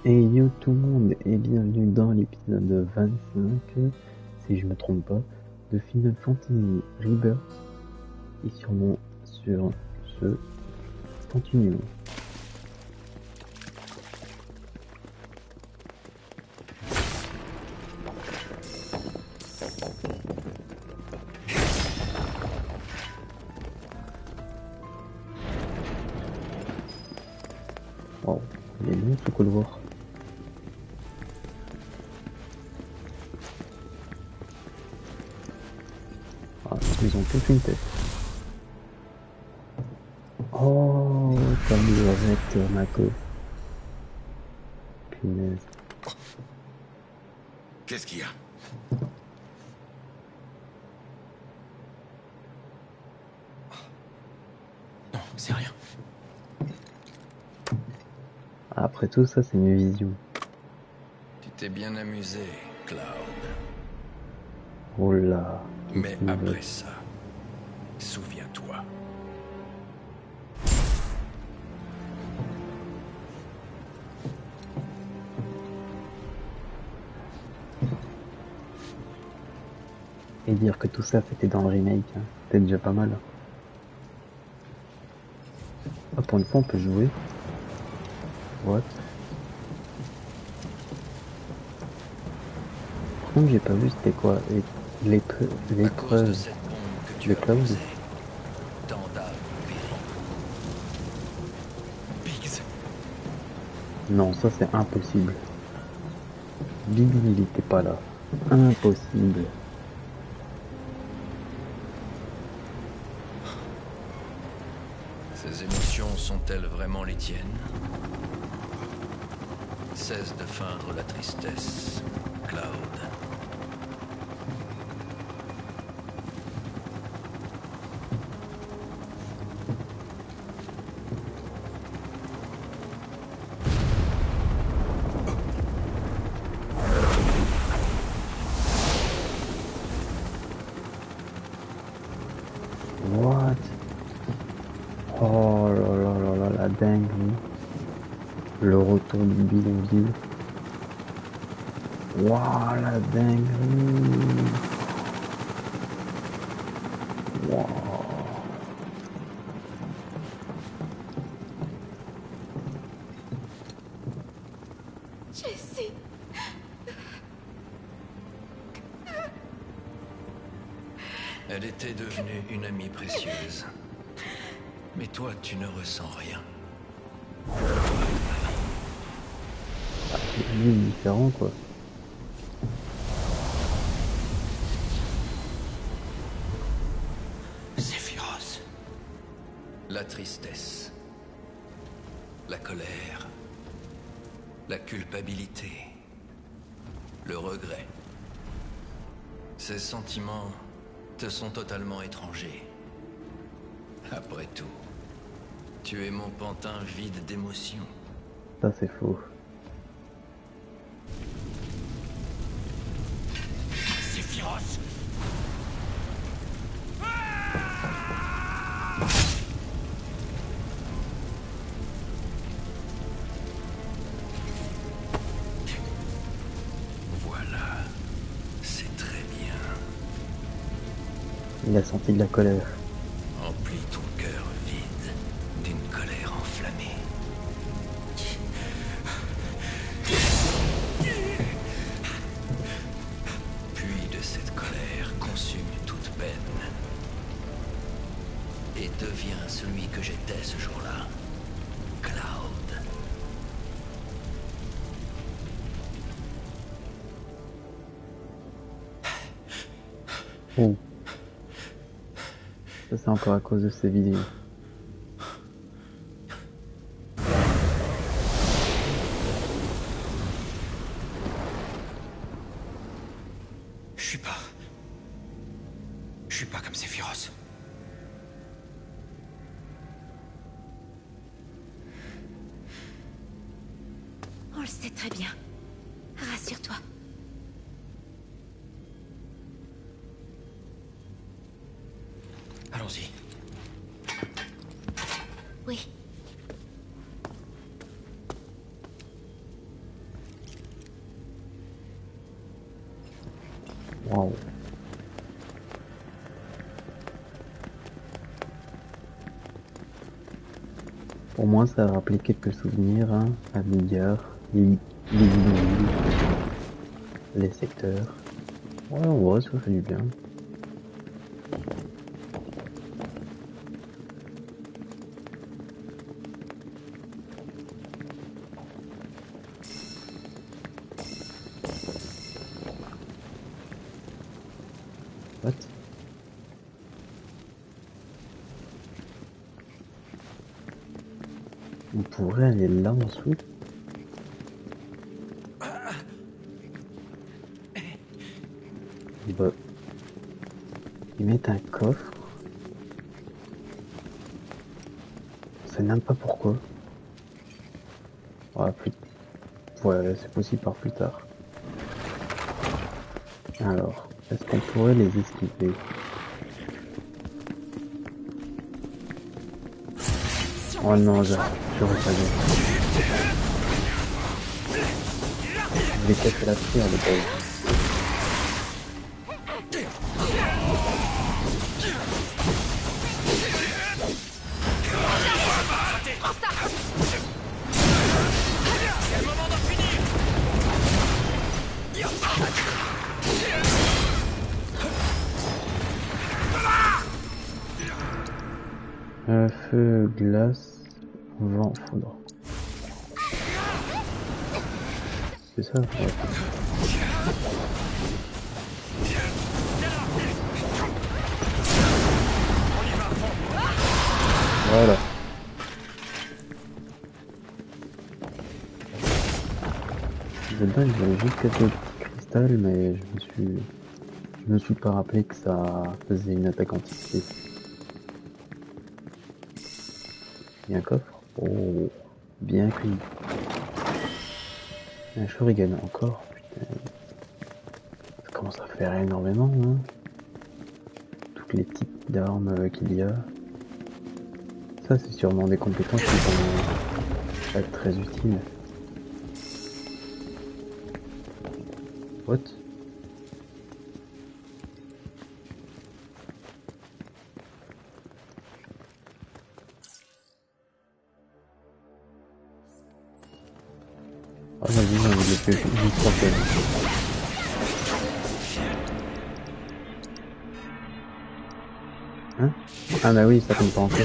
Et yo tout le monde et bienvenue dans l'épisode 25, si je me trompe pas, de Final Fantasy Rebirth, et sûrement sur ce continuum. Wow, il est long ce couloir. Ah, ils ont toute une tête. Oh, t'as mis le recteur, Mako. Punaise. Qu'est-ce qu'il y a? Non, c'est rien. Après tout ça, c'est une vision. Tu t'es bien amusé, Cloud. Oh là. Mais après ça, souviens-toi. Et dire que tout ça c'était dans le remake, hein. C'était déjà pas mal. Ah, pour une fois on peut jouer. What? Par contre j'ai pas vu c'était quoi l'épreuve de Cloud. Non, ça c'est impossible. Big il était pas là. Impossible. Ces émotions sont-elles vraiment les tiennes? Cesse de feindre la tristesse, Cloud. What? Oh là là là là la dinguerie. Le retour du bidonville. Waouh la dinguerie. Waouh. Jessie. Elle était devenue une amie précieuse. Mais toi, tu ne ressens rien. C'est lui différent quoi. Sephiroth. La tristesse. La colère. La culpabilité. Le regret. Ces sentiments te sont totalement étrangers. Après tout, tu es mon pantin vide d'émotions. Ça c'est faux. Sephiroth. Voilà, c'est très bien. Il a senti de la colère. Emplis ton cœur vide d'une colère enflammée. Puis de cette colère consume toute peine. Et deviens celui que j'étais ce jour-là. Cloud. Oh. Ça c'est encore à cause de ces vidéos. Je suis pas comme Sephiroth. On le sait très bien. Rassure-toi. Allons-y. Oui. Waouh. Pour moi, ça a rappelé quelques souvenirs, hein. Amiga, les bidonvilles, les secteurs. Ouais, en vrai, ça fait du bien. What? On pourrait aller là en dessous. Bah, ils mettent un coffre. On sait même pas pourquoi. Ouais, ouais, c'est possible par plus tard. Alors, est-ce qu'on pourrait les esquiver? Oh non, j'aurais pas dû. Je vais casser la pierre, les pauvres. Feu, glace, vent, foudre. C'est ça? Ouais. Voilà. De base, j'avais juste quelques petits cristals, mais je me suis pas rappelé que ça faisait une attaque anticipée. Il y a un coffre? Oh, bien cuit. Un shuriken encore, putain. Ça commence à faire énormément, hein. Toutes les types d'armes qu'il y a. Ça, c'est sûrement des compétences qui vont être très utiles. What? Ah vas-y, j'ai envie de le faire juste pour faire. Hein? Ah bah oui, ça compte pas encore.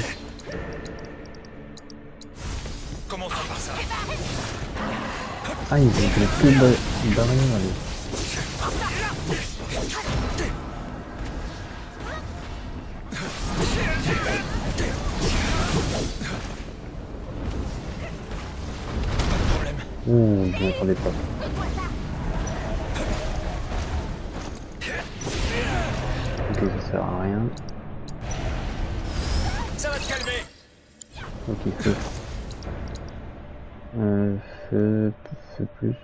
Commençons par ça. Ah, ils ont fait tout le barrière, allez. Ouh, je m'attendais pas. Ok, ça sert à rien. Ça va te calmer. Ok, feu. Feu plus.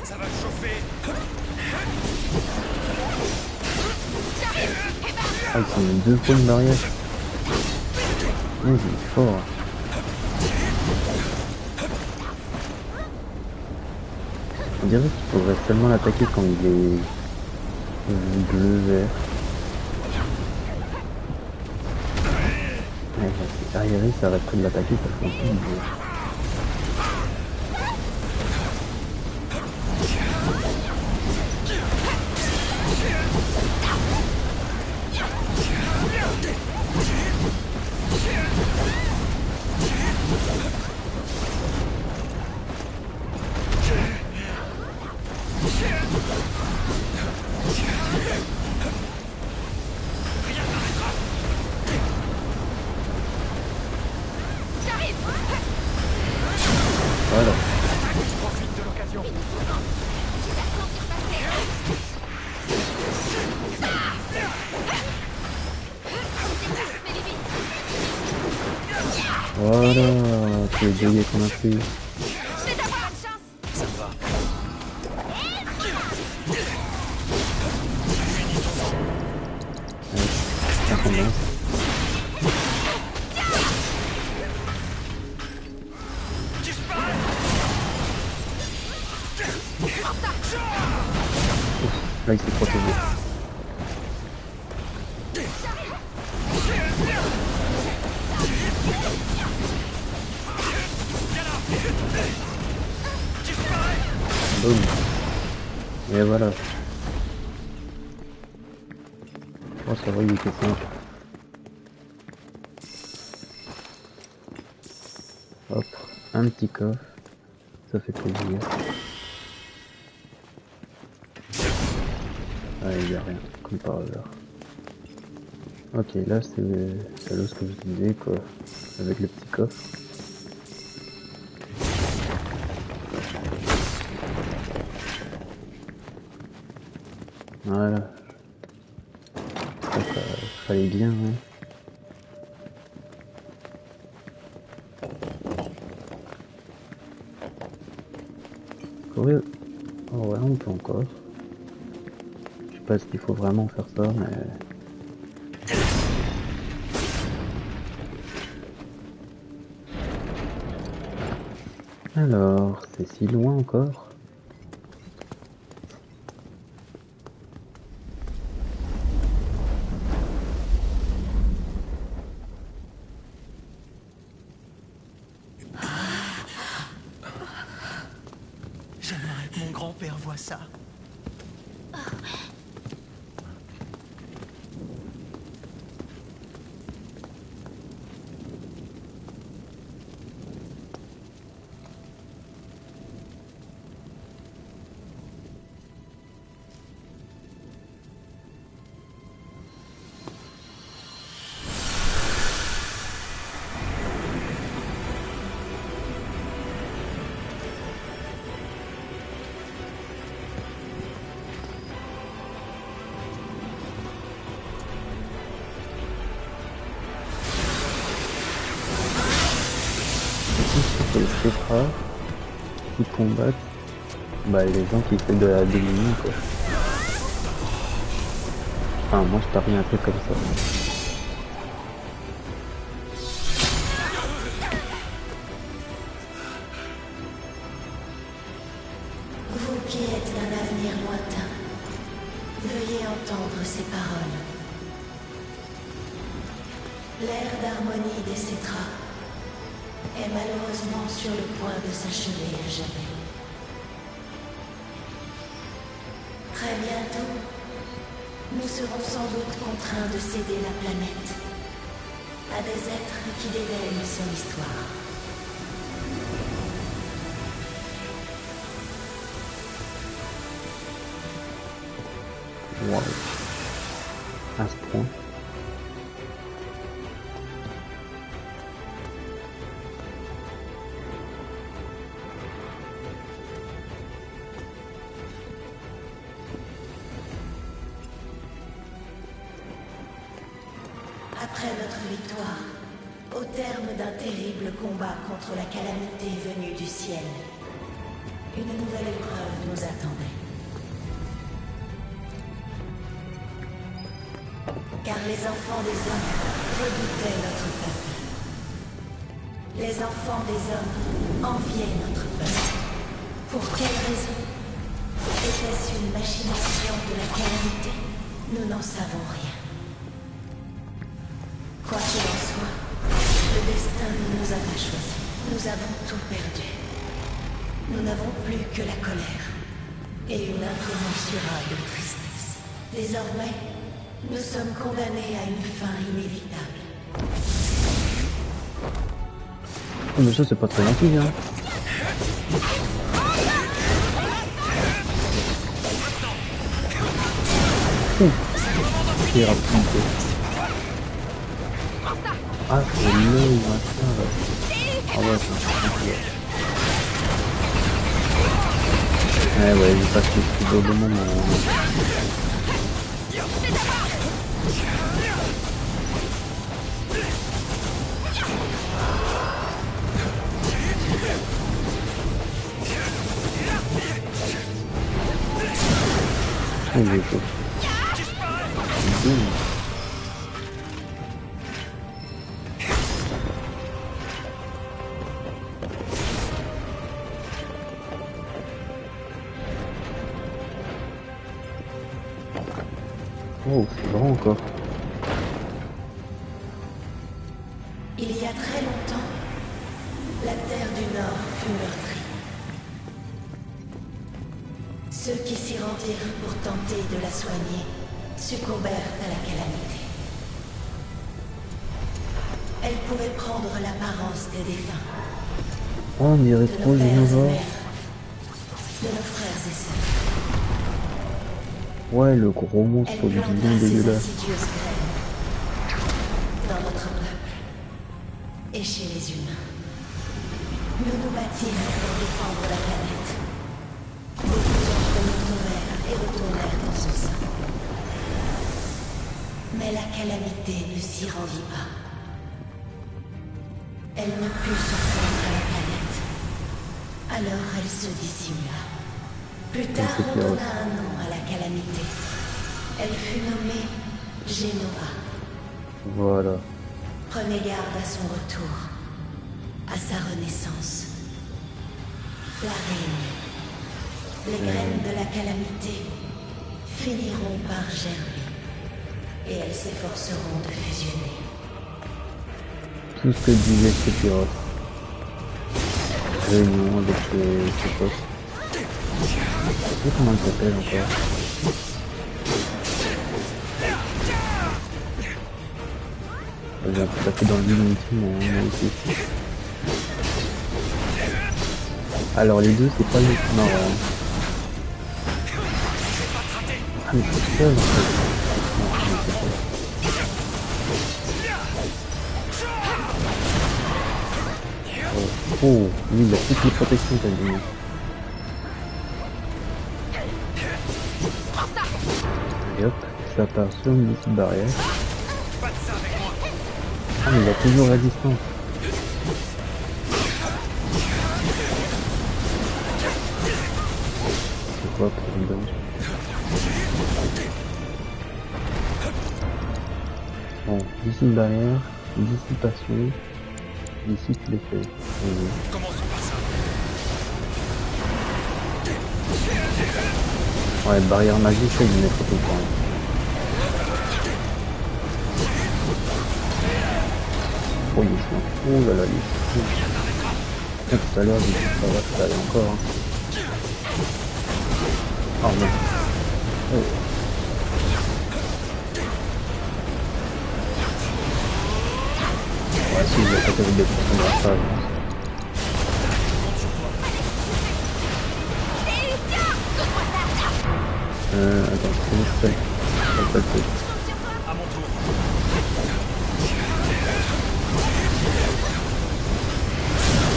Ça va te chauffer. Ah, ils sont mis 2 fois une barrière. Oh, il est fort. On dirait qu'il faudrait seulement l'attaquer quand il est bleu-vert. Ouais, c'est arriéré, ça arrêterait de l'attaquer parce qu'on peut le bleu. Voilà. Profite de l'occasion. Voilà, c'est le dégât qu'on a pris. Ça me va. Ouais, ça commence. Là, il s'est protégé. Boum. Et voilà. Oh, ça va, il était simple. Hop, un petit coffre. Ça fait plaisir. Ah, il n'y a rien, comme par hasard. Ok, là c'est ce que je disais, quoi. Avec le petit coffre. Voilà. Ça fallait bien, hein. Courir. Oh ouais, on peut encore. Je sais pas s'il faut vraiment faire ça, mais... Alors, c'est si loin encore? J'aimerais que mon grand-père voie ça. C'est les Cephras qui combattent les gens qui essaient de la dominer, quoi. Enfin, moi je parie un peu comme ça. Vous qui êtes d'un avenir lointain, veuillez entendre ces paroles. L'ère d'harmonie des Cephras est malheureusement sur le point de s'achever à jamais. Très bientôt, nous serons sans doute contraints de céder la planète à des êtres qui dédaignent son histoire. Waouh. À ce point. Après notre victoire, au terme d'un terrible combat contre la calamité venue du ciel, une nouvelle épreuve nous attendait. Car les enfants des hommes redoutaient notre peuple. Les enfants des hommes enviaient notre peuple. Pour quelle raison? Était-ce une machination de la calamité? Nous n'en savons rien. Quoi qu'il en soit, le destin ne nous a pas choisis. Nous avons tout perdu. Nous n'avons plus que la colère et une incommensurable tristesse. Désormais, nous sommes condamnés à une fin inévitable. Oh, mais ça c'est pas très gentil, hein. C'est rapide. Ah, c'est l'œil, machin, là. Ah ouais, c'est un peu. Ouais, j'ai passé ce beau moment. Oh, il est chaud. Boum. Oh, c'est grand encore. Il y a très longtemps, la terre du Nord fut meurtrie. Ceux qui s'y rendirent pour tenter de la soigner succombèrent à la calamité. Elle pouvait prendre l'apparence des défunts, Oh, on dirait de trop nos pères et Genova. mères, de nos frères et sœurs. Ouais, le gros monstre Elle bien planta ses dégueulasse. insidieuses graines dans notre peuple et chez les humains. Nous nous battîmes pour défendre la planète. Beaucoup d'entre nous tombèrent et retournèrent dans son sein. Mais la calamité ne s'y rendit pas. Elle ne put se rendre à la planète. Alors elle se dissimula. Plus tard, c'est on clair. donna un nom à la calamité. Elle fut nommée Genova. Voilà. Prenez garde à son retour, à sa renaissance. La reine. Les graines de la calamité finiront par germer. Et elles s'efforceront de fusionner. Tout ce que disait Sephiroth. Réunion avec ses potes. Je sais pas comment elle s'appelle encore. J'ai un peu tapé dans le vide mais on a été ici. Alors les deux c'est pas les plus marrants. Ah mais c'est ça en fait. Non, je sais pas. Oh, lui il a toutes les protections quasiment. Et hop, ça part sur une petite barrière. Ah mais il a toujours la distance. C'est quoi pour une bonne? Bon, d'ici une barrière, dissipation, ici tu les fais. Commençons par ça. Ouais, barrière magique, ça il me mettra tout le temps. Oh, il est chiant. Oh là là, il est chiant. Putain, tout à l'heure, j'ai dit ça va, ça allait encore. Hein. Oh non. Oh. Ouais, si, il a pas avec des pourcents de rafale. Attends, comment ça s'appelle? Ça s'appelle quoi? À mon tour.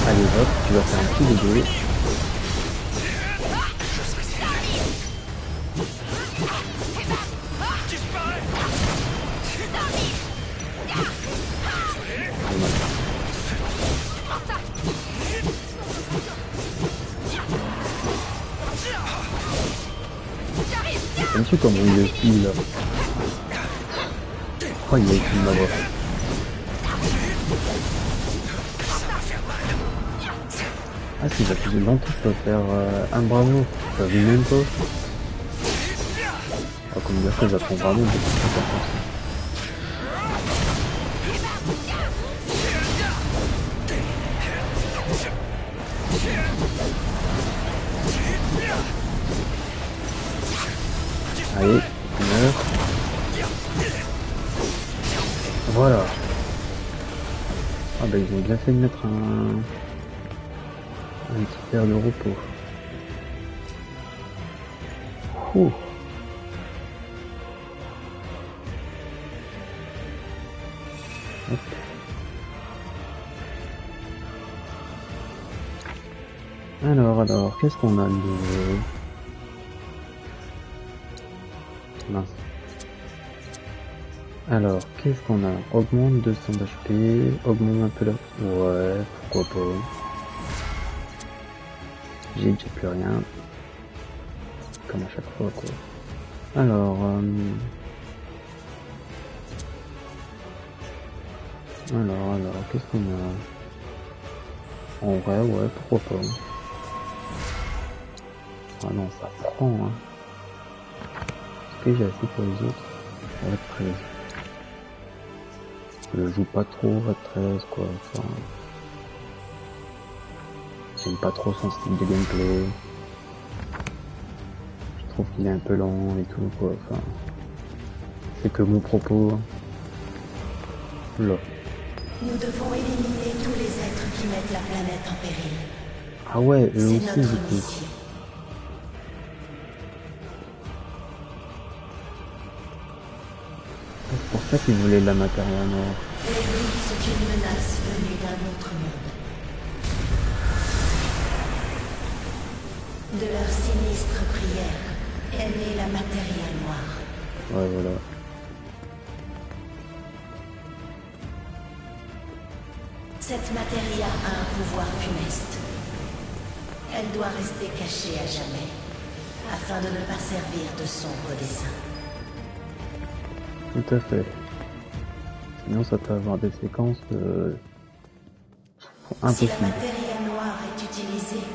Allez hop, tu vas faire un petit dégueu. J'aime-tu comment il le file là? Oh, il a été de m'avoir. Ah si, ça fait longtemps que je peux faire un bravo. T'as vu même pas? Oh, comme dire que j'apprends vraiment beaucoup de choses à penser. Allez, meurt. Voilà. Ah bah ils ont bien fait de mettre un petit verre de repos. Ouh. Hop. Alors, qu'est-ce qu'on a de... Mince. Alors, qu'est-ce qu'on a? Augmente 200 d'HP, augmente un peu la... Ouais, pourquoi pas. J'ai déjà plus rien. Comme à chaque fois, quoi. Alors, qu'est-ce qu'on a? En vrai, ouais, pourquoi pas. Ah non, ça prend, hein. Est-ce que j'ai assez pour les autres? Ouais, 13. Je joue pas trop à 13 quoi, enfin... J'aime pas trop son style de gameplay. Je trouve qu'il est un peu lent et tout quoi, enfin... C'est que mon propos. Là. Nous devons éliminer tous les êtres qui mettent la planète en péril. Ah ouais, eux C'est aussi du notre coup. mission. C'est pour ça qu'ils voulaient la matière noire. L'église est une menace venue d'un autre monde. De leur sinistre prière est née la matière noire. Ouais, voilà. Cette matière a un pouvoir funeste. Elle doit rester cachée à jamais, afin de ne pas servir de sombre dessein. Tout à fait. Sinon ça peut avoir des séquences Si impossibles. la matière noire est utilisée,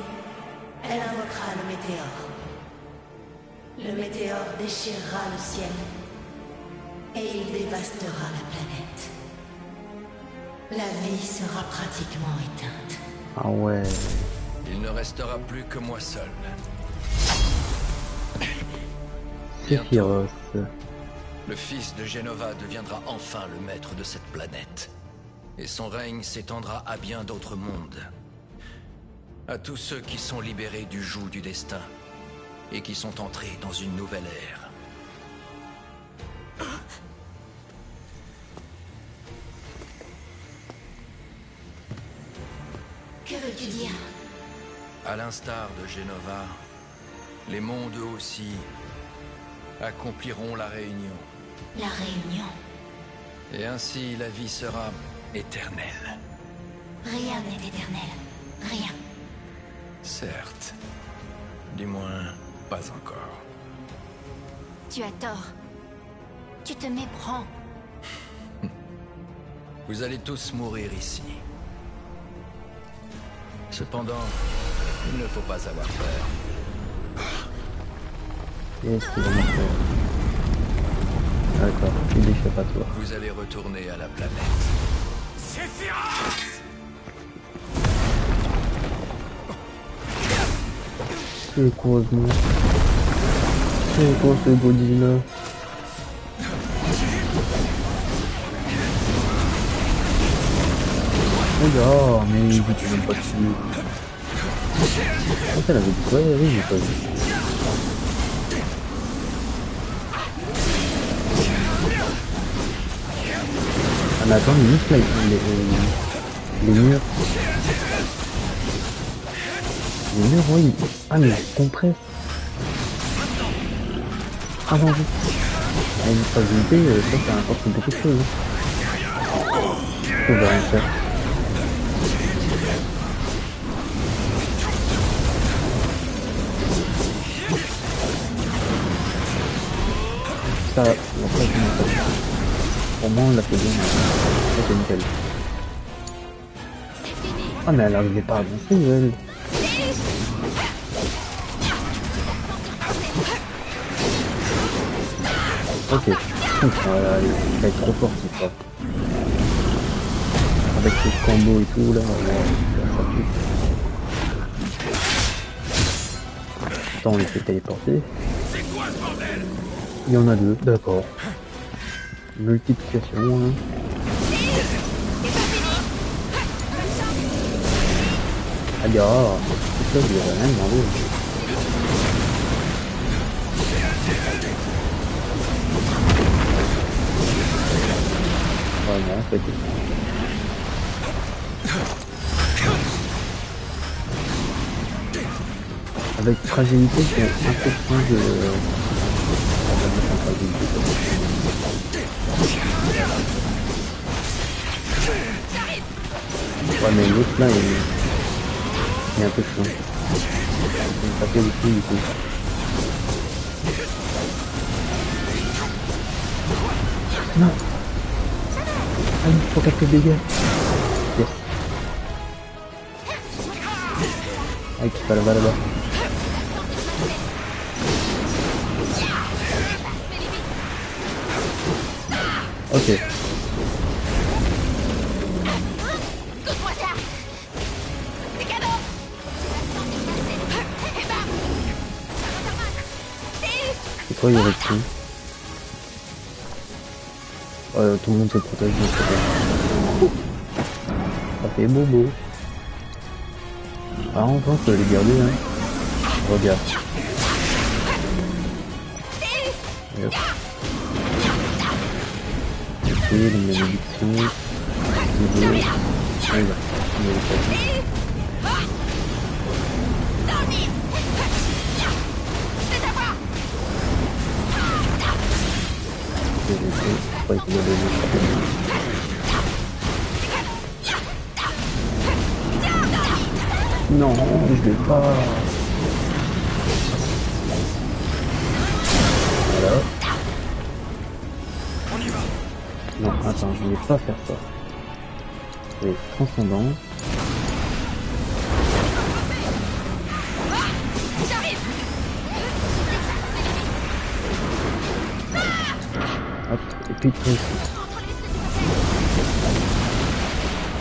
elle invoquera le météore. Le météore déchirera le ciel et il dévastera la planète. La vie sera pratiquement éteinte. Ah ouais. Il ne restera plus que moi seul. Bientôt, Sephiroth. le fils de Genova deviendra enfin le maître de cette planète. Et son règne s'étendra à bien d'autres mondes. À tous ceux qui sont libérés du joug du destin. Et qui sont entrés dans une nouvelle ère. Que veux-tu dire? À l'instar de Genova, les mondes eux aussi accompliront la réunion. La réunion. Et ainsi la vie sera éternelle. Rien n'est éternel. Rien. Certes. Du moins, pas encore. Tu as tort. Tu te méprends. Vous allez tous mourir ici. Cependant, il ne faut pas avoir peur. Qu'est-ce qu'il va me faire? D'accord, il échappatoire. Vous allez retourner à la planète. Sephiroth! C'est quoi ce monstre? C'est quoi ce Godzilla? Regarde, mais il était même pas dessus. Oh, elle avait dit quoi? Oui, j'ai pas vu. Ah mais attends, limite là, les murs. Les murs, oui. Ah mais ils compressent. Ah non, oui. À une fragilité, ça apporte beaucoup de choses. On va rien faire. Ça, la fragilité. Au moins, on l'a fait bien. C'est nickel. Ah mais elle arrivait pas à avancer, elle. Ok, voilà, il va être trop fort cette fois. Avec ce combo et tout là, ça pue. Attends, on les fait téléporter. Il y en a deux, d'accord. Multiplication, hein. Ah gars, c'est ça, je vais rien demander. Vraiment, en fait. Avec fragilité, c'est un peu moins de... On va mettre en fragilité. Ouais, mais l'autre là, il est un peu chiant. Il me tapait dessus du coup. Non. Ah, il faut quelques dégâts. Yes. Ah, qui va là-bas, là-bas. Ok. Coupe-moi ça. Des cadeaux. Et bam. C'est quoi, il aurait pris? Tout le monde se protège de ça. Ça fait bobo. Ah, enfin, je peux les garder, hein. Regarde. Et hop. Ok, les malédictions. Niveau. Ah, il va. Il va les je crois qu'il va donner ça. Non, je vais pas. Voilà. On y va. Non, attends, je vais pas faire ça. Je vais transcendance. Hop, et puis toi aussi.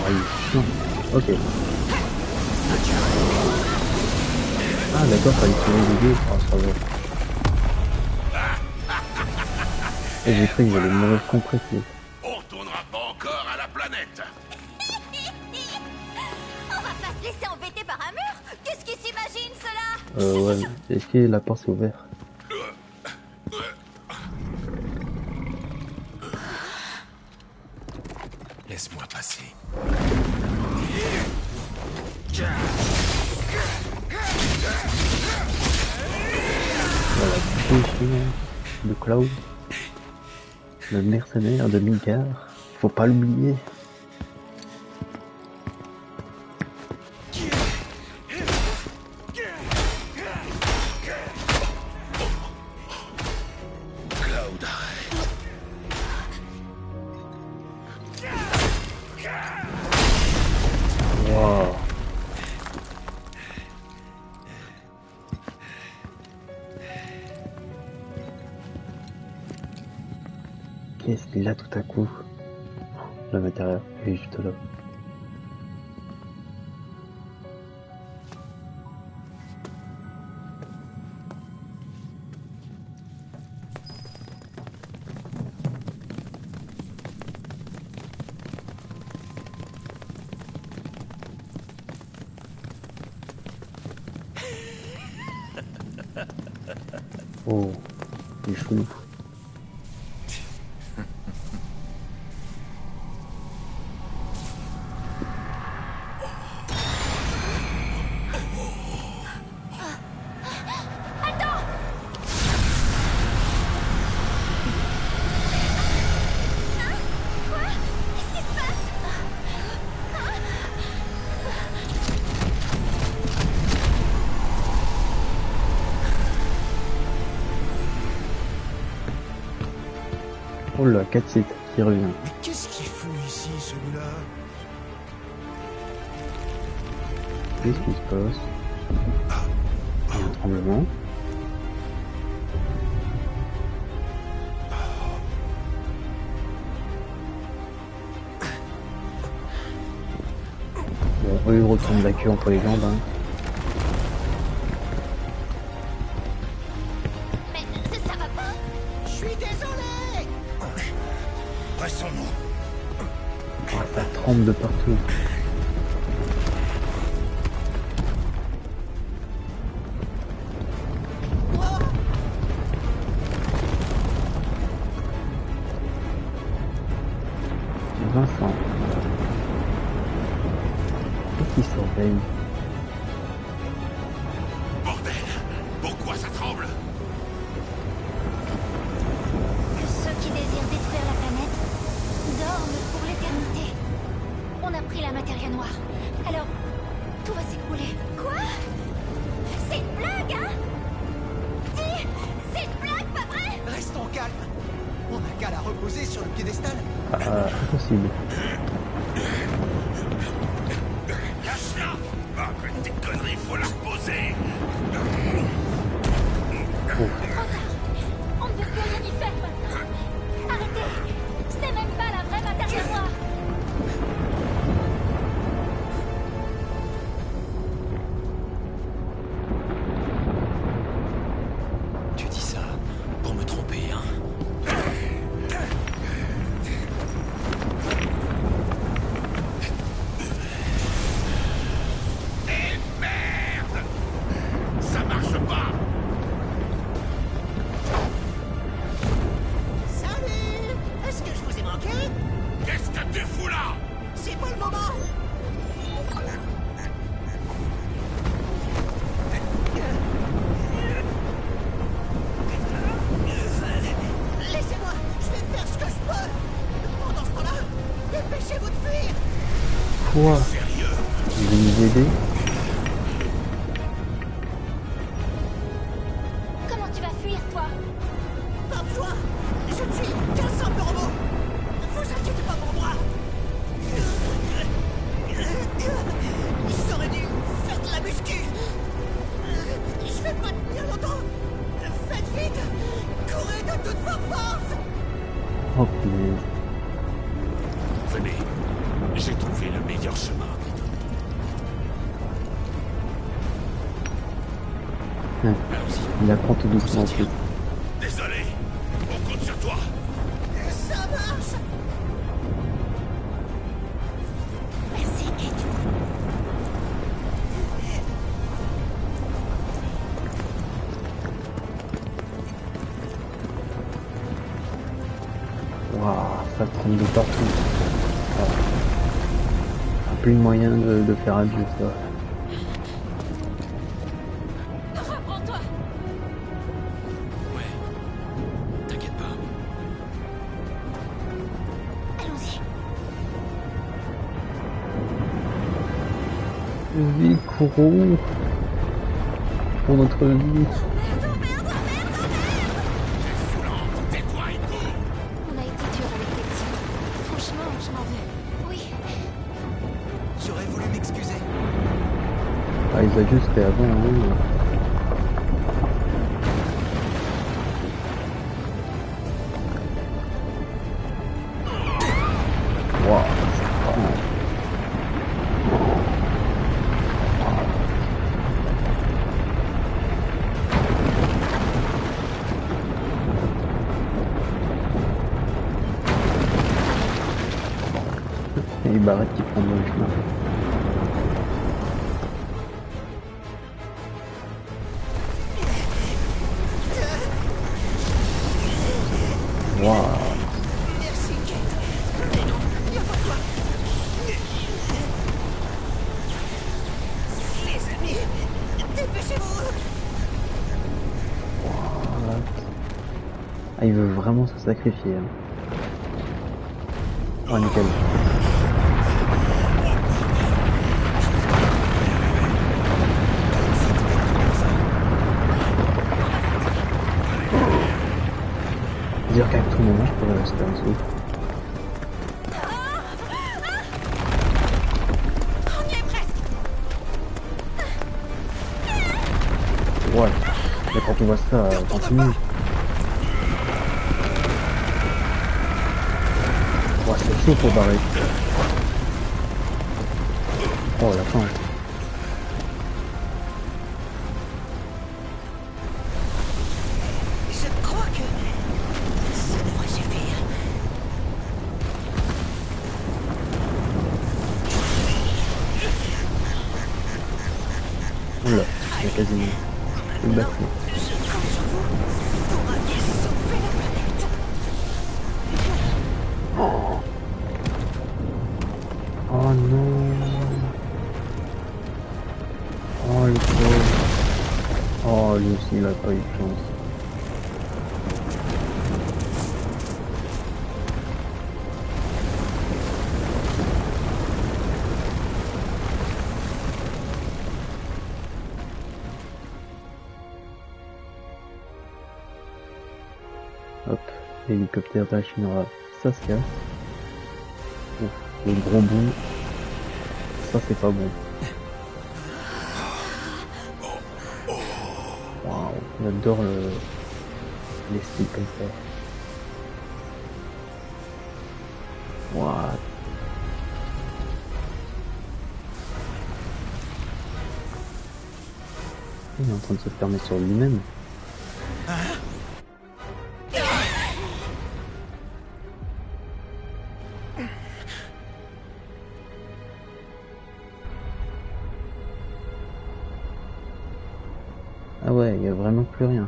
Ah, il est chiant. Ok. Ah d'accord, fallait tirer les deux. Ah, ça va. Et j'ai cru que j'allais mourir compressé. On retournera pas encore à la planète. On va pas se laisser embêter par un mur. Qu'est-ce qu'ils s'imaginent, cela? Ouais. Est-ce que la porte s'est ouverte? Laisse-moi passer. Voilà, de Cloud. Le mercenaire de Midgard. Faut pas l'oublier. Cloud, arrête. Wow. Qu'est-ce qu'il a tout à coup? Le matériel, il est juste là. Oh, il est chelou. Oh là, 4 sites qui revient. Mais qu'est-ce qu'il fout ici, celui-là? Qu'est-ce qui se passe? Il y a un tremblement. Bon, eux ils retournent la queue entre les jambes. Hein. Mais ça va pas? Je suis désolé. Pressons-nous. Oh, ça tremble de partout. Vincent. Qu'est-ce qu'il surveille? Bordel. Pourquoi ça tremble? Ceux qui désirent détruire la planète dorment pour l'éternité. On a pris la matière noire. Alors, tout va s'écrouler. Quoi? C'est une blague, hein? Dis, c'est une blague, pas vrai? Restons calmes. On n'a qu'à la reposer sur le piédestal. Ah, impossible. Lâche-la. Après tes conneries, faut la reposer. Trop tard. On ne peut plus rien y faire maintenant. Arrêtez. C'était même pas Quoi? Il veut nous aider? Comment tu vas fuir, toi? Pas besoin. Je ne suis qu'un simple robot. Vous inquiétez pas pour moi. J'aurais dû faire de la muscu. Je vais pas tenir longtemps. Faites vite. Courez de toutes vos forces. Oh punaise. Venez, j'ai trouvé le meilleur chemin. Il apprend tout doucement en plus. Désolé, on compte sur toi. Ça marche. Merci, Kate. Waouh, ça tremble de partout. Ah. Plus de moyen de faire adieu, ça. Reprends-toi. Ouais. T'inquiète pas. Allons-y. Vite, courons. Pour notre vie. Tais-toi et cours. On a été dur avec Kate. Franchement, je m'en veux. Oui. J'aurais voulu m'excuser. Ah, ils ajustaient avant, oui. Waouh, c'est grand. Et Barrett qui prend le chemin. Waouh. Merci, Kate. Y'a pas de quoi. Les amis, dépêchez-vous. Ah, il veut vraiment se sacrifier. Hein. Oh, nickel. Dire qu'à tout moment, je pourrais rester en dessous. On y est presque. Ouais. Mais quand on voit ça, continue. Ouais, c'est chaud pour Barrett. Oh, la fin. Je crois que ça devrait suffire. Oula, il y a quasiment une batterie. Je compte sur vous pour aller sauver la planète. Oh non. Oh le pauvre. Oh lui aussi il a pas eu de chance. Hop, l'hélicoptère de la Shinra, ça se casse. Ouf, le gros bout, ça c'est pas bon. Waouh, j'adore les styles comme ça. Waouh. Il est en train de se fermer sur lui-même. Ah ouais, il y a vraiment plus rien.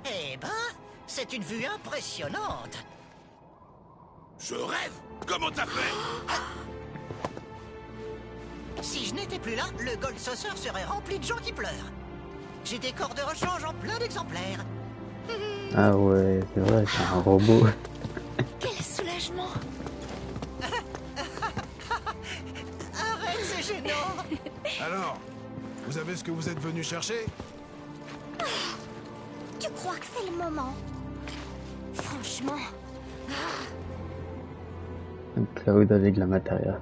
Eh ben, c'est une vue impressionnante. Je rêve. Comment t'as fait? Si je n'étais plus là, le Gold Saucer serait rempli de gens qui pleurent. J'ai des corps de rechange en plein d'exemplaires. Ah ouais, c'est vrai, c'est un robot. Quel soulagement! Arrête, c'est gênant. Alors, vous avez ce que vous êtes venu chercher? Tu crois que c'est le moment? Franchement, Cloud avec la matéria.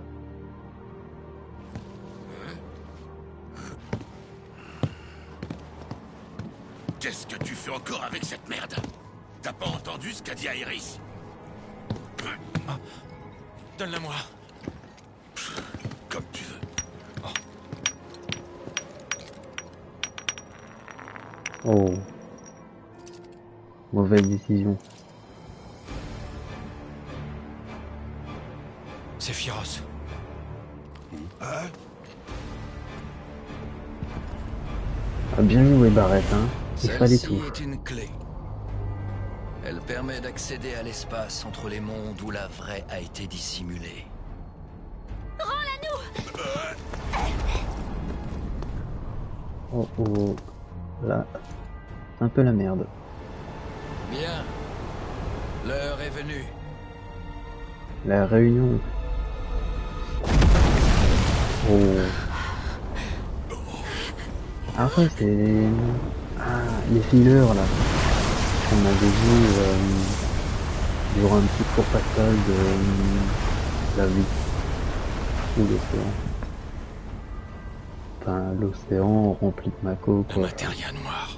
Qu'est-ce que tu fais encore avec cette merde? T'as pas entendu ce qu'a dit Iris? Donne-la-moi. Comme tu veux. Oh. Mauvaise décision. C'est Phyros. Hein? Ah, bien joué Barrett, hein. Il fallait Celle-ci tout. est une clé. Elle permet d'accéder à l'espace entre les mondes où la vraie a été dissimulée. Oh oh. Là, c'est un peu la merde. Bien. L'heure est venue. La réunion. Oh. Après, c'est... Ah, les fillers, là. On avait vu durant un petit court passage de la vie. Ou l'océan. Enfin, l'océan rempli de Mako, La quoi. matéria noire.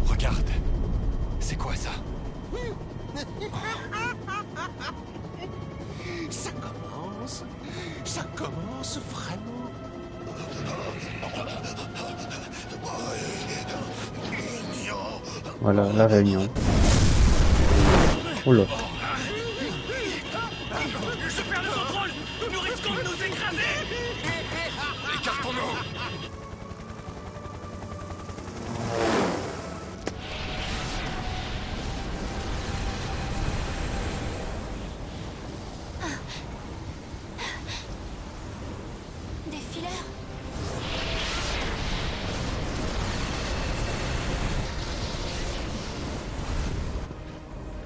Regarde. C'est quoi ça? Ça commence vraiment. Voilà, la réunion. Oh là. Je perds le contrôle! Nous risquons de nous écraser! Écartons-nous! des fileurs?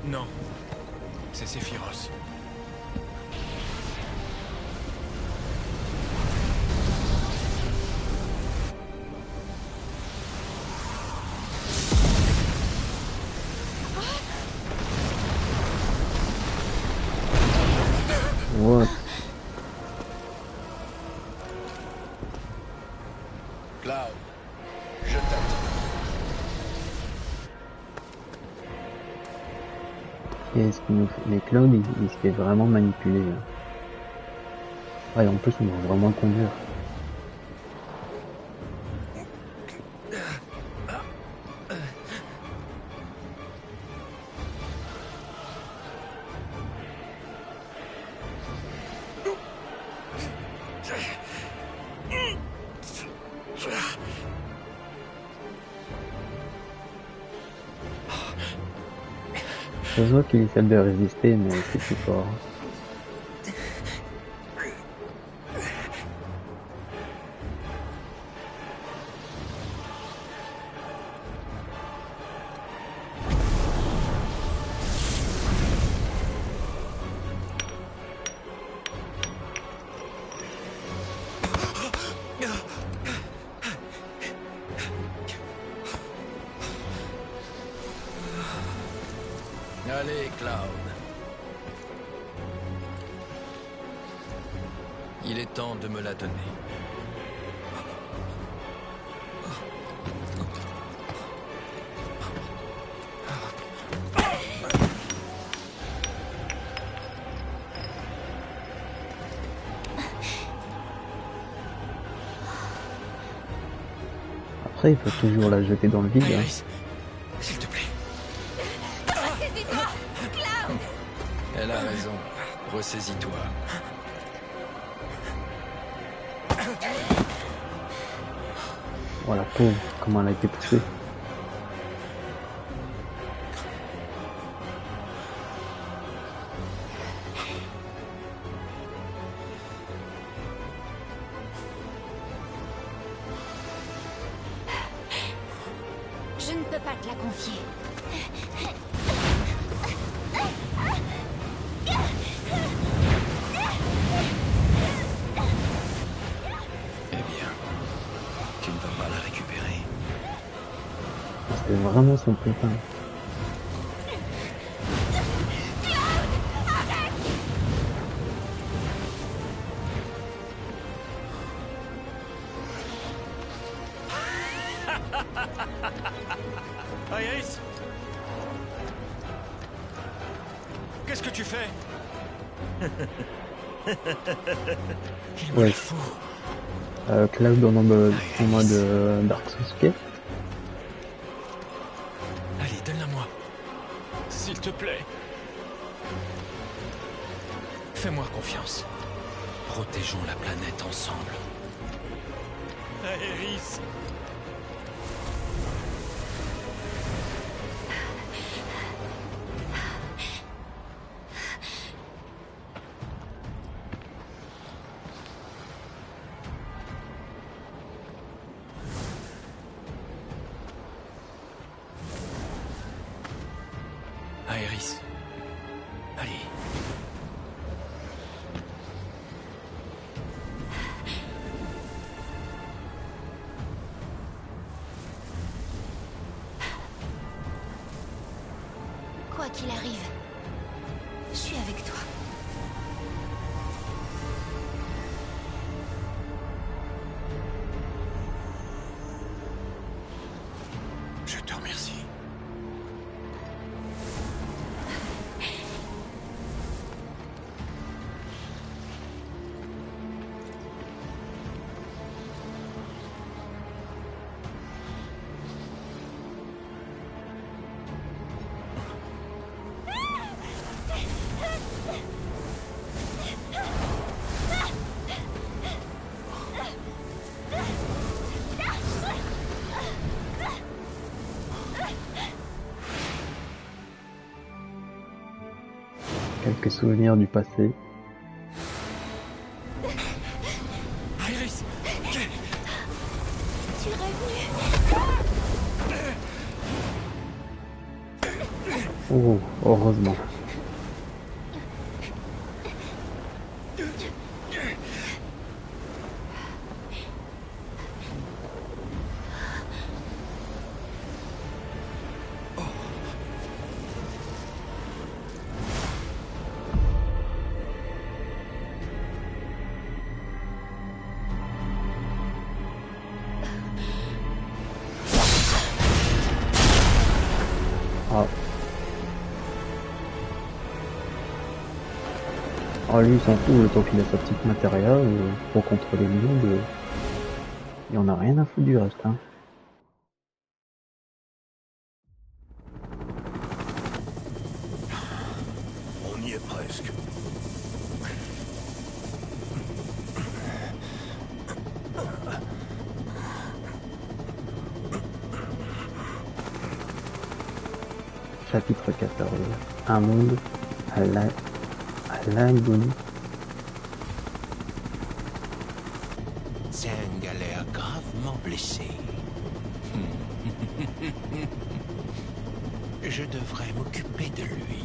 Non. C'est Sephiroth. What? Cloud, je t'attends. Qu'est-ce qu'il nous fait? Mais Cloud, il se fait vraiment manipuler. Là. Ouais, en plus, on doit vraiment le conduire. Ça se voit qu'il essaie de résister, mais c'est plus fort. Allez, Cloud. Il est temps de me la donner. Après, il faut toujours la jeter dans le vide. Hein. Iris, s'il te plaît. Ressaisis-toi! Cloud! Elle a raison. Ressaisis-toi. Oh la pauvre, comment elle a été poussée. pas te la confier. Eh bien, tu ne vas pas la récupérer. C'est vraiment son pépin. Iris, qu'est-ce que tu fais? Il me Ouais. la fout. Cloud en mode Dark Souls. Allez, donne-la-moi. S'il te plaît. Fais-moi confiance. Protégeons la planète ensemble. Iris. Iris. Allez. Quoi qu'il arrive, je suis avec toi. Je te remercie. Quelques souvenirs du passé. Iris. Tu es revenu. Oh, heureusement. Ah. Ah, lui, il s'en fout, le temps qu'il a sa petite matéria pour contrôler le monde. Il en a rien à foutre du reste, hein. On y est presque. Chapitre 14. Un monde à l'agonie. Zhang a l'air gravement blessé. Je devrais m'occuper de lui.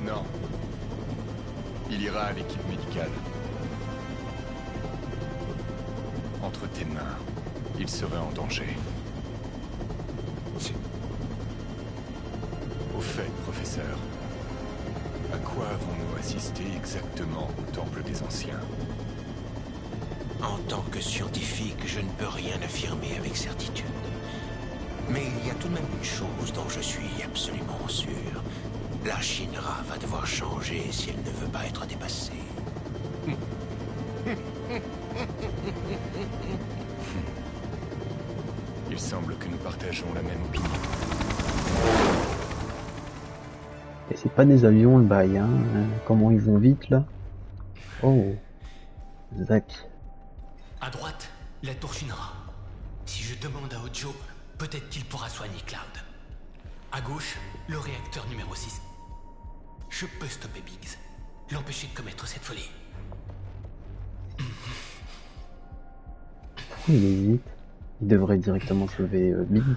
Non. Il ira à l'équipe médicale. Entre tes mains, il serait en danger. Au fait, professeur, à quoi avons-nous assisté exactement au Temple des Anciens? En tant que scientifique, je ne peux rien affirmer avec certitude. Mais il y a tout de même une chose dont je suis absolument sûr. La Shinra va devoir changer si elle ne veut pas être dépassée. Il semble que nous partageons la même opinion. Et c'est pas des avions le bail, hein. Comment ils vont vite là. Oh. Zack. À droite, la tour Shinra. Si je demande à Ojo, peut-être qu'il pourra soigner Cloud. À gauche, le réacteur numéro 6. Je peux stopper Biggs, l'empêcher de commettre cette folie. Pourquoi il hésite? Il devrait directement sauver Biggs.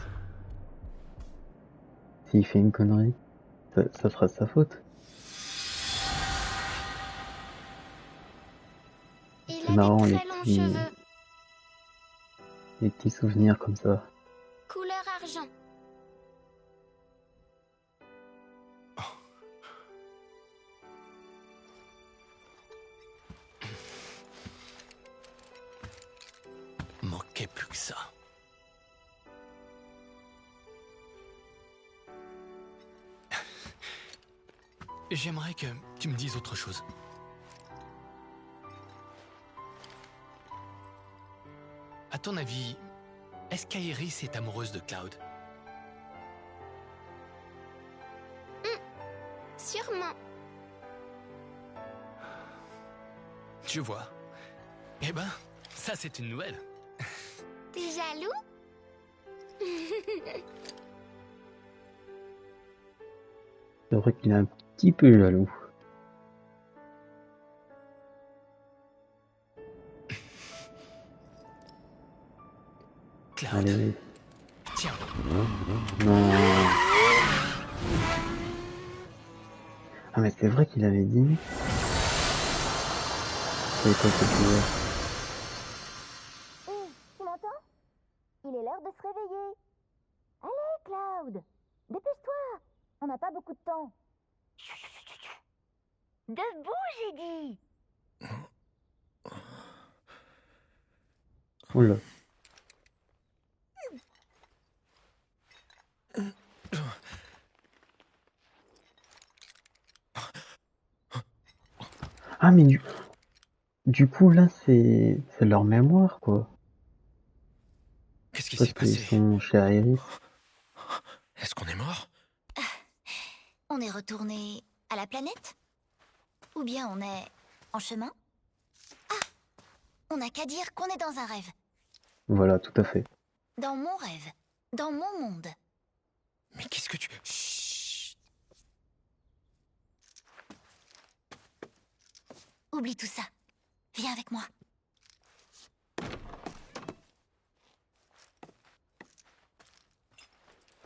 s'il fait une connerie, ça sera de sa faute. Il C'est a marrant, des très longs cheveux, les petits souvenirs comme ça. couleur argent. Manquait plus que ça. J'aimerais que tu me dises autre chose. À ton avis, est-ce qu'Aerys est amoureuse de Cloud? Sûrement. Je vois. Eh ben, ça c'est une nouvelle. T'es jaloux? C'est vrai qu'il est un petit peu jaloux. Cloud, Allez. tiens. Non. Ah mais c'est vrai qu'il avait dit. C'est quoi ce pouvoir? Tu m'entends? Il est l'heure de se réveiller. Allez, Cloud, dépêche-toi. On n'a pas beaucoup de temps. Debout, j'ai dit. Oula. Ah mais du coup là c'est leur mémoire quoi. Qu'est-ce qui Parce s'est qu'ils passé? sont chez Aerys. Est-ce qu'on est mort? On est retourné à la planète? Ou bien on est en chemin? Ah, on n'a qu'à dire qu'on est dans un rêve. Voilà, tout à fait. Dans mon rêve. Dans mon monde. Mais qu'est-ce que tu... Chut. Oublie tout ça. Viens avec moi.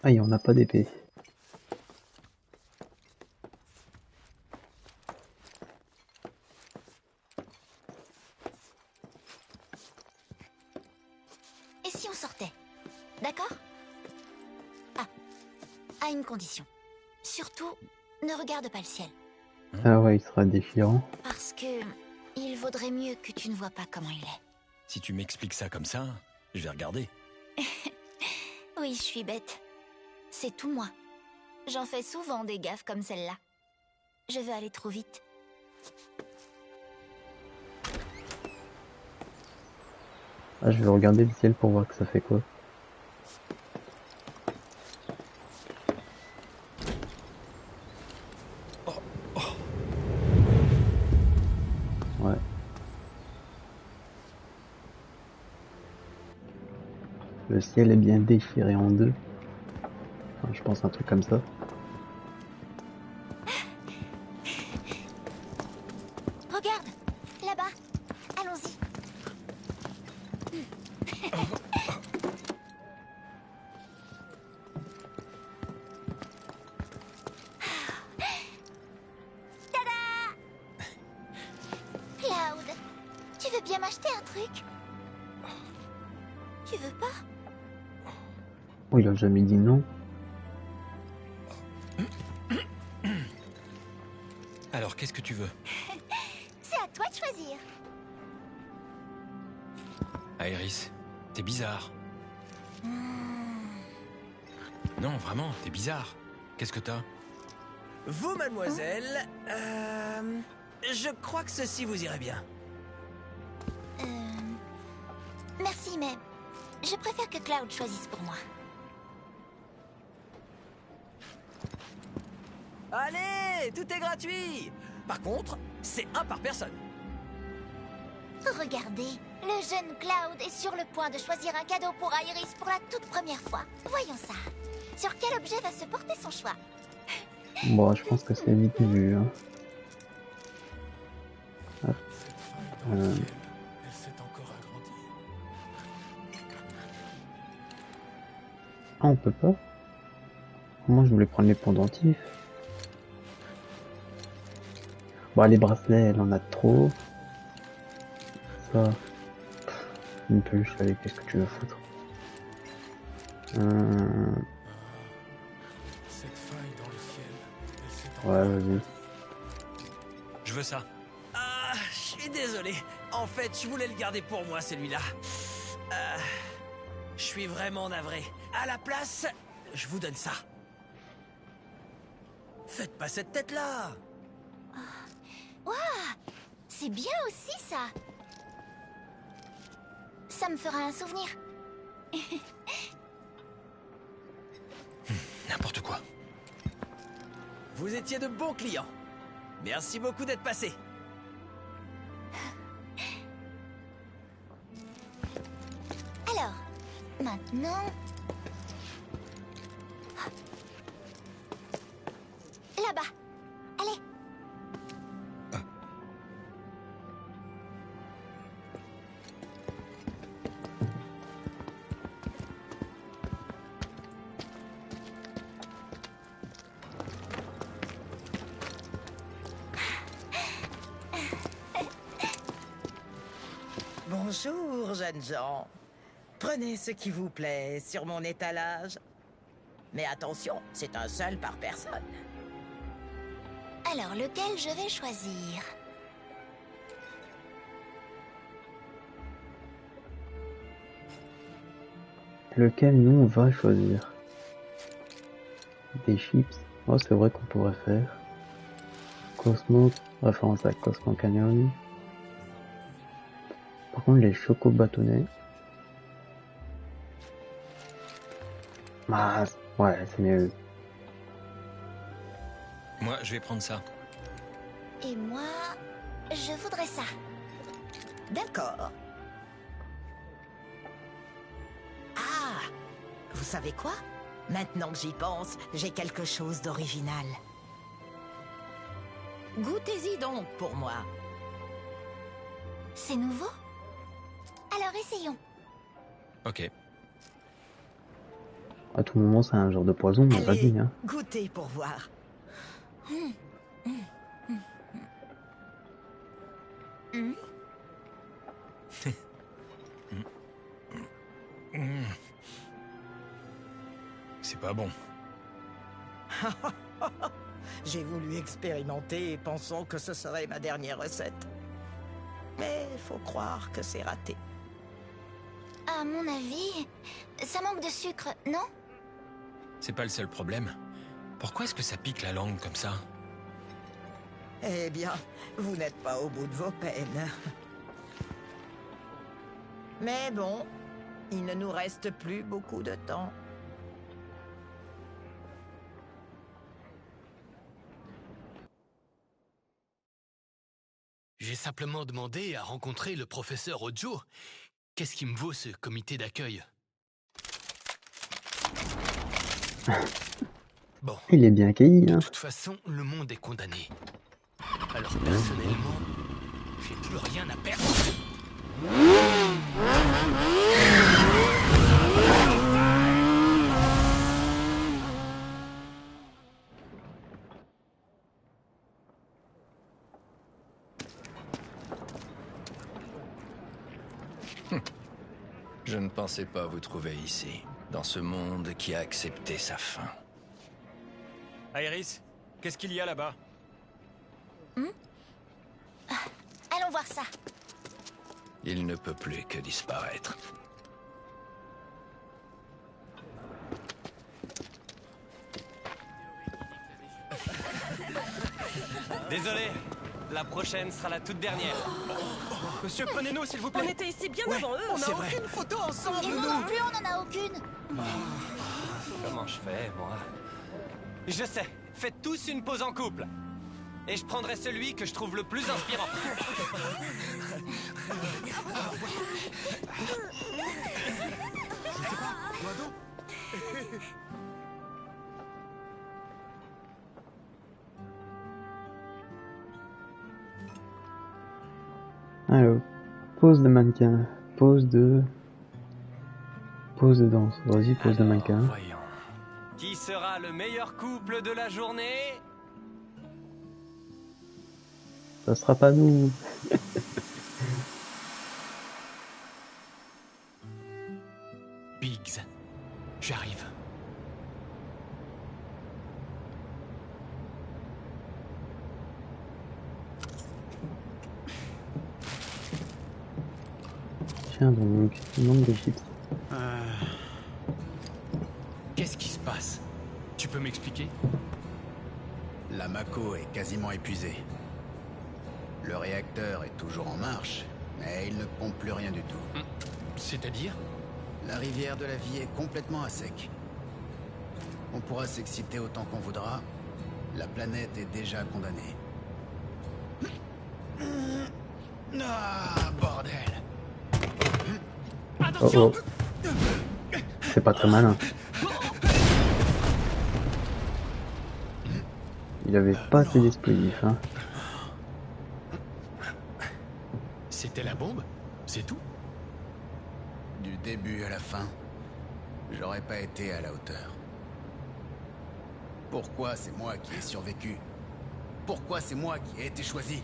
Aïe, on n'a pas d'épée. Et si on sortait? D'accord? Ah, à une condition. Surtout, ne regarde pas le ciel. Ah ouais, il sera déchirant. Parce que il vaudrait mieux que tu ne vois pas comment il est. Si tu m'expliques ça comme ça, je vais regarder. Oui, je suis bête. C'est tout moi. J'en fais souvent des gaffes comme celle-là. Je veux aller trop vite. Ah, je vais regarder le ciel pour voir que ça fait quoi. Ouais. Le ciel est bien déchiré en deux. Enfin, je pense un truc comme ça. Regarde, là-bas. Allons-y. Tada! Cloud, tu veux bien m'acheter un truc? Tu veux pas? Oh, il a jamais dit non. Alors, qu'est-ce que tu veux? C'est à toi de choisir. Aerys, t'es bizarre. Non, vraiment, t'es bizarre. Qu'est-ce que t'as? Vous, mademoiselle, je crois que ceci vous irait bien. Merci, mais je préfère que Cloud choisisse pour moi. Allez, tout est gratuit. Par contre, c'est un par personne. Regardez, le jeune Cloud est sur le point de choisir un cadeau pour Aerys pour la toute première fois. Voyons ça. Sur quel objet va se porter son choix? Bon, je pense que c'est vite vu. Hein. Hop. Elle s'est encore agrandie. Ah, on peut pas? Moi, je voulais prendre les pendentifs. Bon, les bracelets, elle en a trop. Ça. Une peluche, allez, qu'est-ce que tu veux foutre? Cette faille dans le ciel, elle s'étend. Ouais, vas-y. Je veux ça. Ah, je suis désolé. En fait, je voulais le garder pour moi, celui-là. Je suis vraiment navré. À la place, je vous donne ça. Faites pas cette tête-là. Waouh! C'est bien aussi, ça. Ça me fera un souvenir. N'importe quoi. Vous étiez de bons clients. Merci beaucoup d'être passé. Alors, maintenant... Là-bas. Allez. Bonjour, jeunes gens. Prenez ce qui vous plaît sur mon étalage. Mais attention, c'est un seul par personne. Alors, lequel je vais choisir? Lequel nous on va choisir? Des chips. Oh, c'est vrai qu'on pourrait faire. Cosmo, référence à Cosmo Canyon. Par contre, les chocos bâtonnets. Ah, ouais, c'est mieux. Moi, je vais prendre ça. Et moi, je voudrais ça. D'accord. Ah, vous savez quoi? Maintenant que j'y pense, j'ai quelque chose d'original. Goûtez-y donc pour moi. C'est nouveau? Alors essayons. Ok. À tout moment, c'est un genre de poison, mais Allez, vas-y, hein. goûtez pour voir. C'est pas bon. J'ai voulu expérimenter, pensant que ce serait ma dernière recette. Mais faut croire que c'est raté. À mon avis, ça manque de sucre, non? C'est pas le seul problème. Pourquoi est-ce que ça pique la langue comme ça? Eh bien, vous n'êtes pas au bout de vos peines. Mais bon, il ne nous reste plus beaucoup de temps. J'ai simplement demandé à rencontrer le professeur Ojo. Qu'est-ce qui me vaut ce comité d'accueil? Bon. Il est bien accueilli, hein. De toute façon, le monde est condamné. Alors personnellement, j'ai plus rien à perdre. Je ne pensais pas vous trouver ici, dans ce monde qui a accepté sa fin. Iris, qu'est-ce qu'il y a là-bas? Allons voir ça. Il ne peut plus que disparaître. Désolé, la prochaine sera la toute dernière. Monsieur, prenez-nous s'il vous plaît. On était ici bien avant eux, on c'est n'a vrai. aucune photo ensemble, Et nous non plus, on n'en a aucune. Comment je fais, moi? Je sais, faites tous une pause en couple. Et je prendrai celui que je trouve le plus inspirant. Alors, pose de mannequin, pose de danse. Vas-y, pose de mannequin. Voyons. Qui sera le meilleur couple de la journée? Ça sera pas nous. Biggs, j'arrive. Tiens donc, il manque des chips. Qu'est-ce qui se passe? Tu peux m'expliquer? La Mako est quasiment épuisée. Le réacteur est toujours en marche, mais il ne pompe plus rien du tout. C'est-à-dire? La rivière de la vie est complètement à sec. On pourra s'exciter autant qu'on voudra. La planète est déjà condamnée. Ah, bordel! Oh oh. C'est pas très malin. Il avait pas assez d'explosifs, hein. C'était la bombe? C'est tout? Du début à la fin, j'aurais pas été à la hauteur. Pourquoi c'est moi qui ai survécu? Pourquoi c'est moi qui ai été choisi?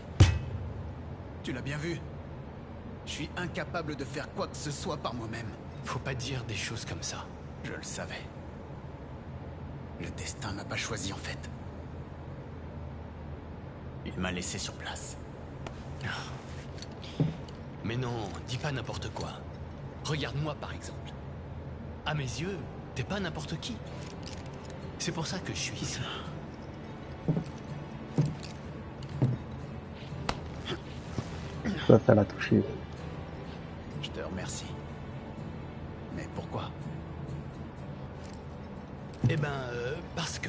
Tu l'as bien vu? Je suis incapable de faire quoi que ce soit par moi-même. Faut pas dire des choses comme ça. Je le savais. Le destin m'a pas choisi en fait. Il m'a laissé sur place. Mais non, dis pas n'importe quoi. Regarde-moi par exemple. À mes yeux, t'es pas n'importe qui. C'est pour ça que je suis ici. Ça l'a touché. Je te remercie. Mais pourquoi? Eh ben, parce que...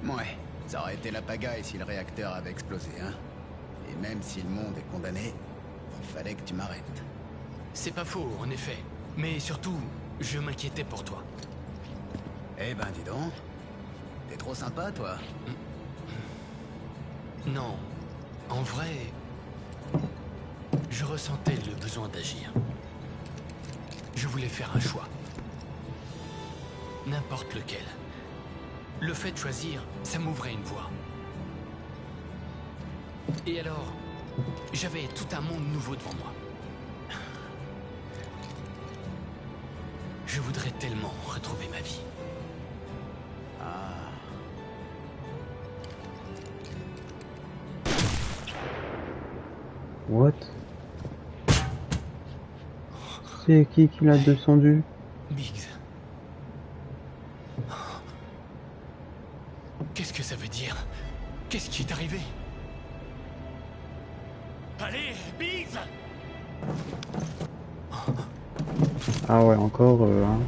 Ouais, ça aurait été la pagaille si le réacteur avait explosé, hein. Et même si le monde est condamné, il fallait que tu m'arrêtes. C'est pas faux, en effet. Mais surtout, je m'inquiétais pour toi. Eh ben, dis donc. T'es trop sympa, toi. Non. En vrai... Je ressentais le besoin d'agir. Je voulais faire un choix. N'importe lequel. Le fait de choisir, ça m'ouvrait une voie. Et alors, j'avais tout un monde nouveau devant moi. Je voudrais tellement retrouver ma vie. What? C'est qui l'a descendu? Biggs. Qu'est-ce que ça veut dire? Qu'est-ce qui est arrivé? Allez, Biggs! Ah ouais, encore hein.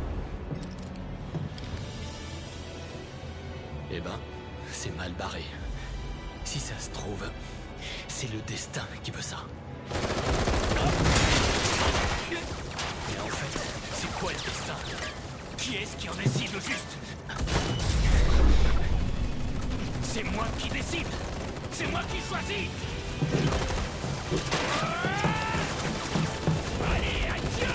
Eh ben, c'est mal barré. Si ça se trouve, c'est le destin qui veut ça. Mais en fait, c'est quoi le destin? Qui est-ce qui en décide au juste? C'est moi qui décide! C'est moi qui choisis! Allez, adieu!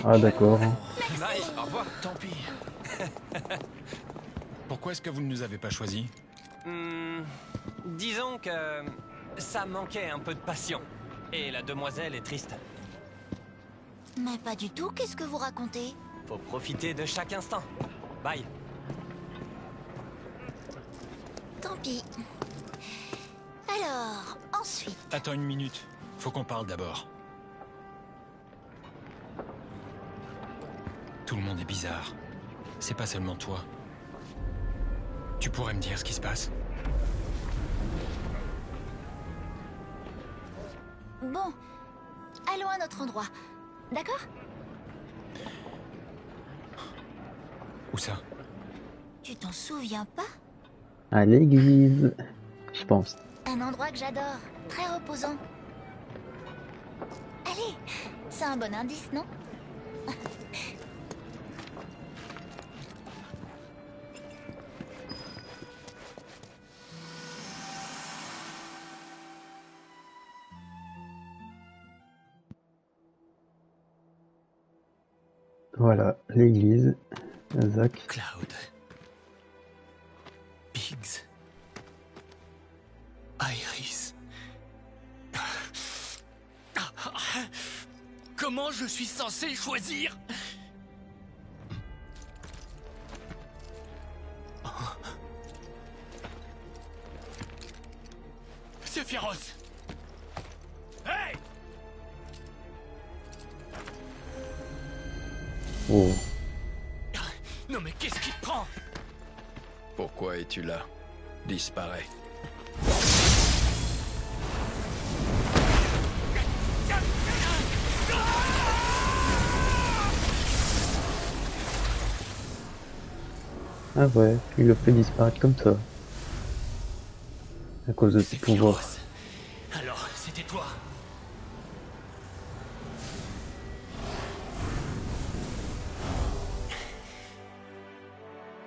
Ah d'accord. Nice, au revoir. Tant pis. Pourquoi est-ce que vous ne nous avez pas choisis? Disons que ça manquait un peu de passion. Et la demoiselle est triste. Mais pas du tout, qu'est-ce que vous racontez? Faut profiter de chaque instant. Bye. Tant pis. Alors, ensuite... Attends une minute. Faut qu'on parle d'abord. Tout le monde est bizarre. C'est pas seulement toi. Tu pourrais me dire ce qui se passe? Bon, allons à notre endroit. D'accord? Où ça? Tu t'en souviens pas? À l'église, je pense. Un endroit que j'adore, très reposant. Allez, c'est un bon indice, non? Voilà, l'église. Zach. Cloud. Biggs. Iris. Comment je suis censé choisir? C'est féroce. Hey! Oh. Non mais qu'est-ce qui te prend? Pourquoi es-tu là? Disparais. Ah ouais, il le fait disparaître comme ça. À cause de ses pouvoirs. Alors, c'était toi.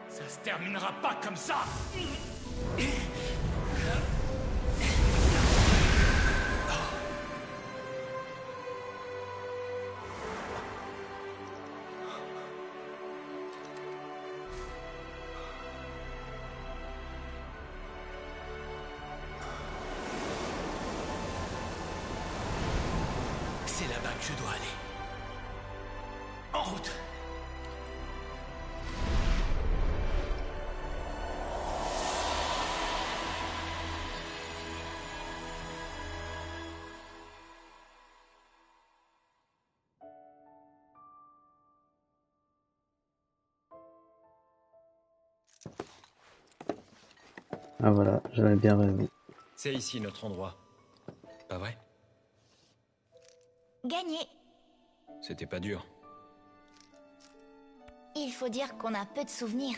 Ça se terminera pas comme ça. C'est là-bas que je dois aller. En route. Ah voilà, j'avais bien raison. C'est ici notre endroit. Pas vrai? Gagné. C'était pas dur. Il faut dire qu'on a peu de souvenirs.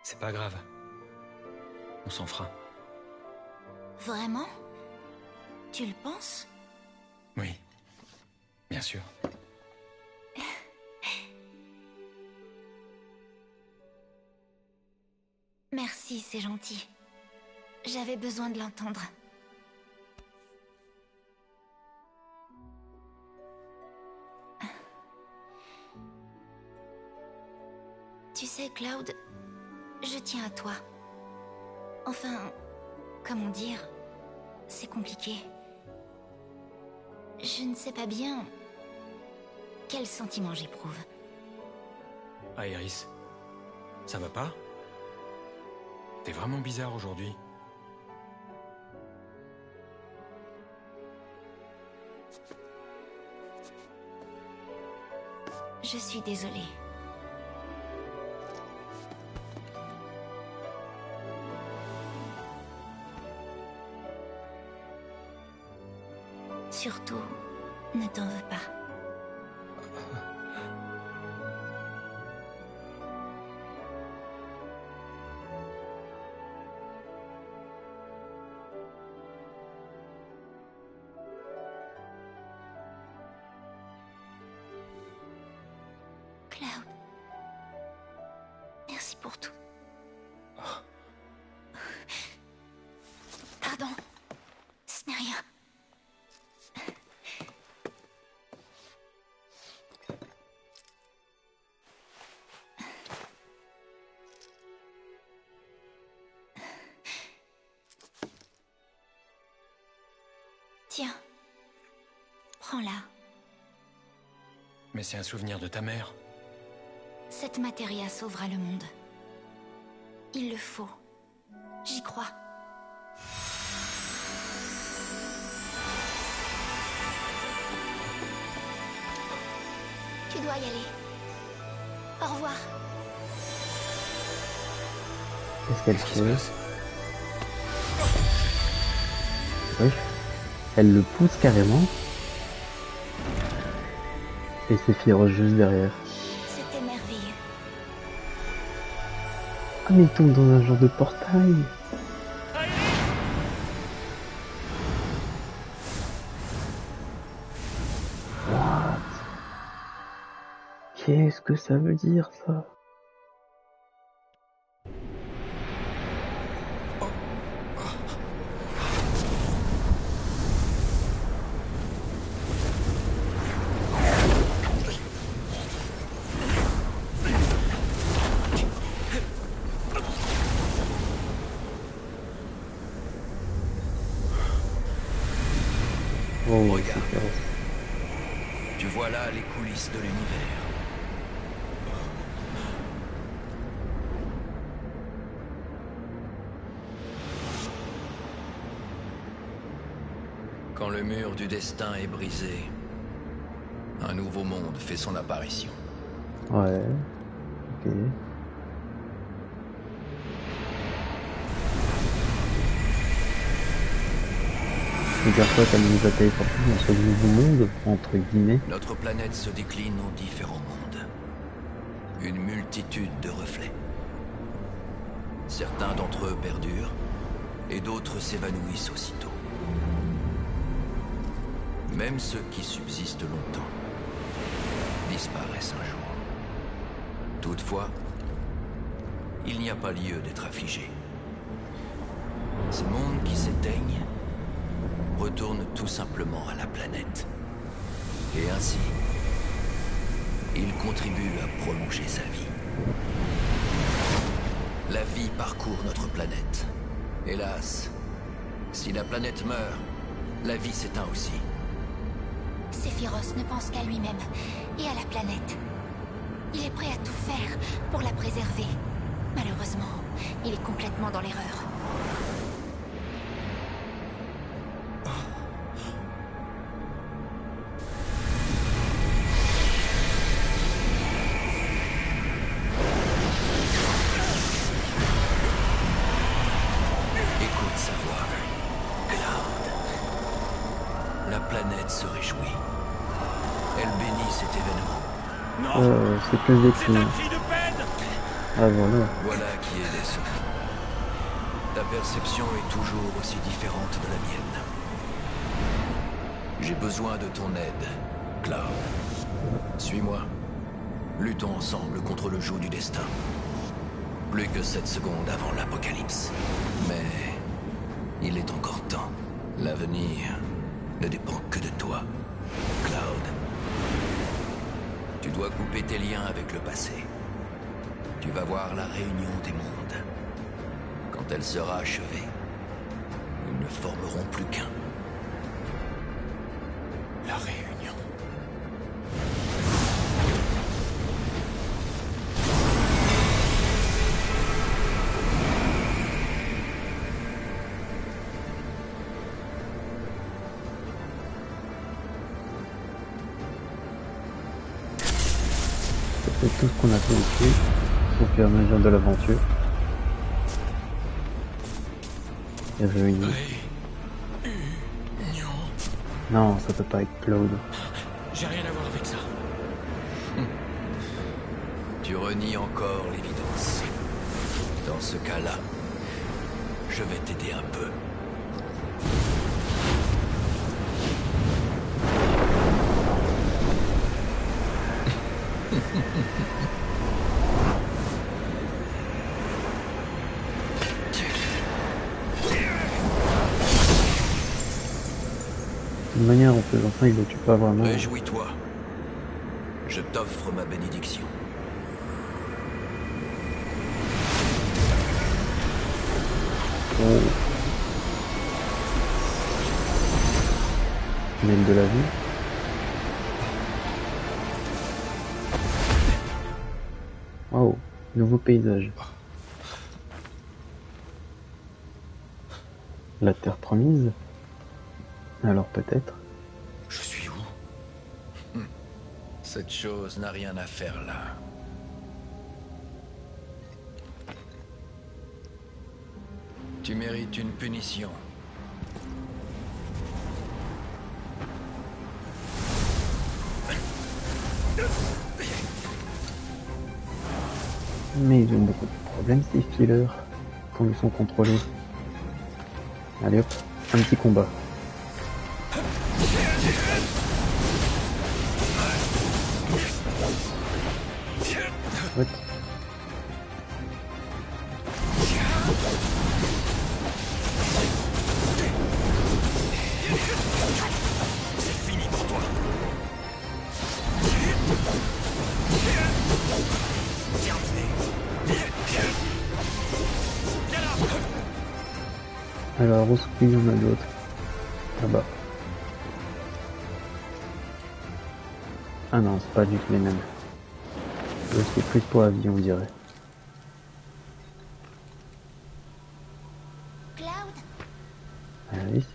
C'est pas grave. On s'en fera. Vraiment? Tu le penses? Oui. Bien sûr. Merci, c'est gentil. J'avais besoin de l'entendre. Tu sais, Cloud, je tiens à toi. Enfin, comment dire, c'est compliqué. Je ne sais pas bien quel sentiment j'éprouve. Ah, Iris, ça va pas? T'es vraiment bizarre aujourd'hui. Je suis désolée. Surtout, ne t'en veux pas. Cloud. Merci pour tout. Pardon. Ce n'est rien. Tiens. Prends-la. Mais c'est un souvenir de ta mère. Cette matéria sauvera le monde. Il le faut. J'y crois. Tu dois y aller. Au revoir. Qu'est-ce qu'elle fait? Oui. Elle le pousse carrément. Et Sephiroth juste derrière. C'était merveilleux. Ah mais il tombe dans un genre de portail. What? Qu'est-ce que ça veut dire ça? Oh, Regarde. c'est féroce. Tu vois là les coulisses de l'univers. Quand le mur du destin est brisé, un nouveau monde fait son apparition. Ouais. Ok. C'est-à-dire quoi, ça nous a téléporté dans ce nouveau monde, entre guillemets? Notre planète se décline en différents mondes. Une multitude de reflets. Certains d'entre eux perdurent, et d'autres s'évanouissent aussitôt. Même ceux qui subsistent longtemps disparaissent un jour. Toutefois, il n'y a pas lieu d'être affligé. Ces mondes qui s'éteignent retournent tout simplement à la planète. Et ainsi, il contribue à prolonger sa vie. La vie parcourt notre planète. Hélas, si la planète meurt, la vie s'éteint aussi. Sephiroth ne pense qu'à lui-même et à la planète. Il est prêt à tout faire pour la préserver. Malheureusement, il est complètement dans l'erreur. Écoute sa voix. Cloud. La planète se réjouit. Elle bénit cet événement. C'est plus décrit. Ah voilà. Voilà qui est décevant. Ta perception est toujours aussi différente de la mienne. J'ai besoin de ton aide, Cloud. Suis-moi. Luttons ensemble contre le joug du destin. Plus que 7 secondes avant l'apocalypse. Mais il est encore temps. L'avenir ne dépend que de toi, Cloud. Tu dois couper tes liens avec le passé. Tu vas voir la réunion des mondes. Quand elle sera achevée, ils ne formeront plus qu'un. La réunion. C'est tout ce qu'on a fait ici, au fur et à mesure de l'aventure. Et réuni. Non, ça peut pas être Cloud. J'ai rien à voir avec ça. Tu renies encore l'évidence. Dans ce cas-là, je vais t'aider un peu. De toute manière, en faisant ça, il le tue pas vraiment. Réjouis-toi. Je t'offre ma bénédiction. Oh. Même de la vie. Waouh, nouveau paysage. La terre promise? Alors peut-être. Je suis où? Cette chose n'a rien à faire là. Tu mérites une punition. Mais ils ont beaucoup de problèmes ces fillers quand ils sont contrôlés. Allez hop, un petit combat. What? C'est fini pour toi. Alors, où est-ce qu'il y en a d'autres? Là-bas. Ah non, c'est pas du tout les mêmes. Eux, c'est plus pour la vie, on dirait. Cloud, Iris.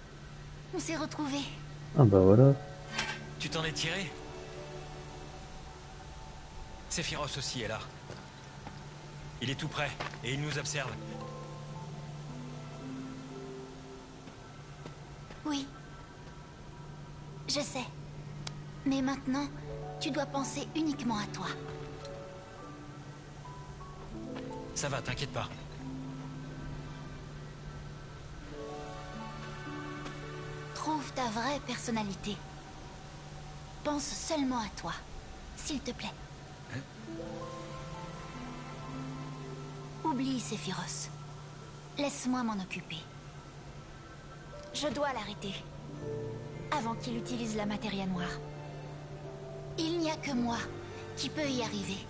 on s'est retrouvés. Ah bah voilà. Tu t'en es tiré? Sephiroth aussi est là. Il est tout près, et il nous observe. Oui. Je sais. Mais maintenant, tu dois penser uniquement à toi. Ça va, t'inquiète pas. Trouve ta vraie personnalité. Pense seulement à toi, s'il te plaît. Oublie Sephiroth. Laisse-moi m'en occuper. Je dois l'arrêter. Avant qu'il utilise la matéria noire. Il n'y a que moi qui peut y arriver.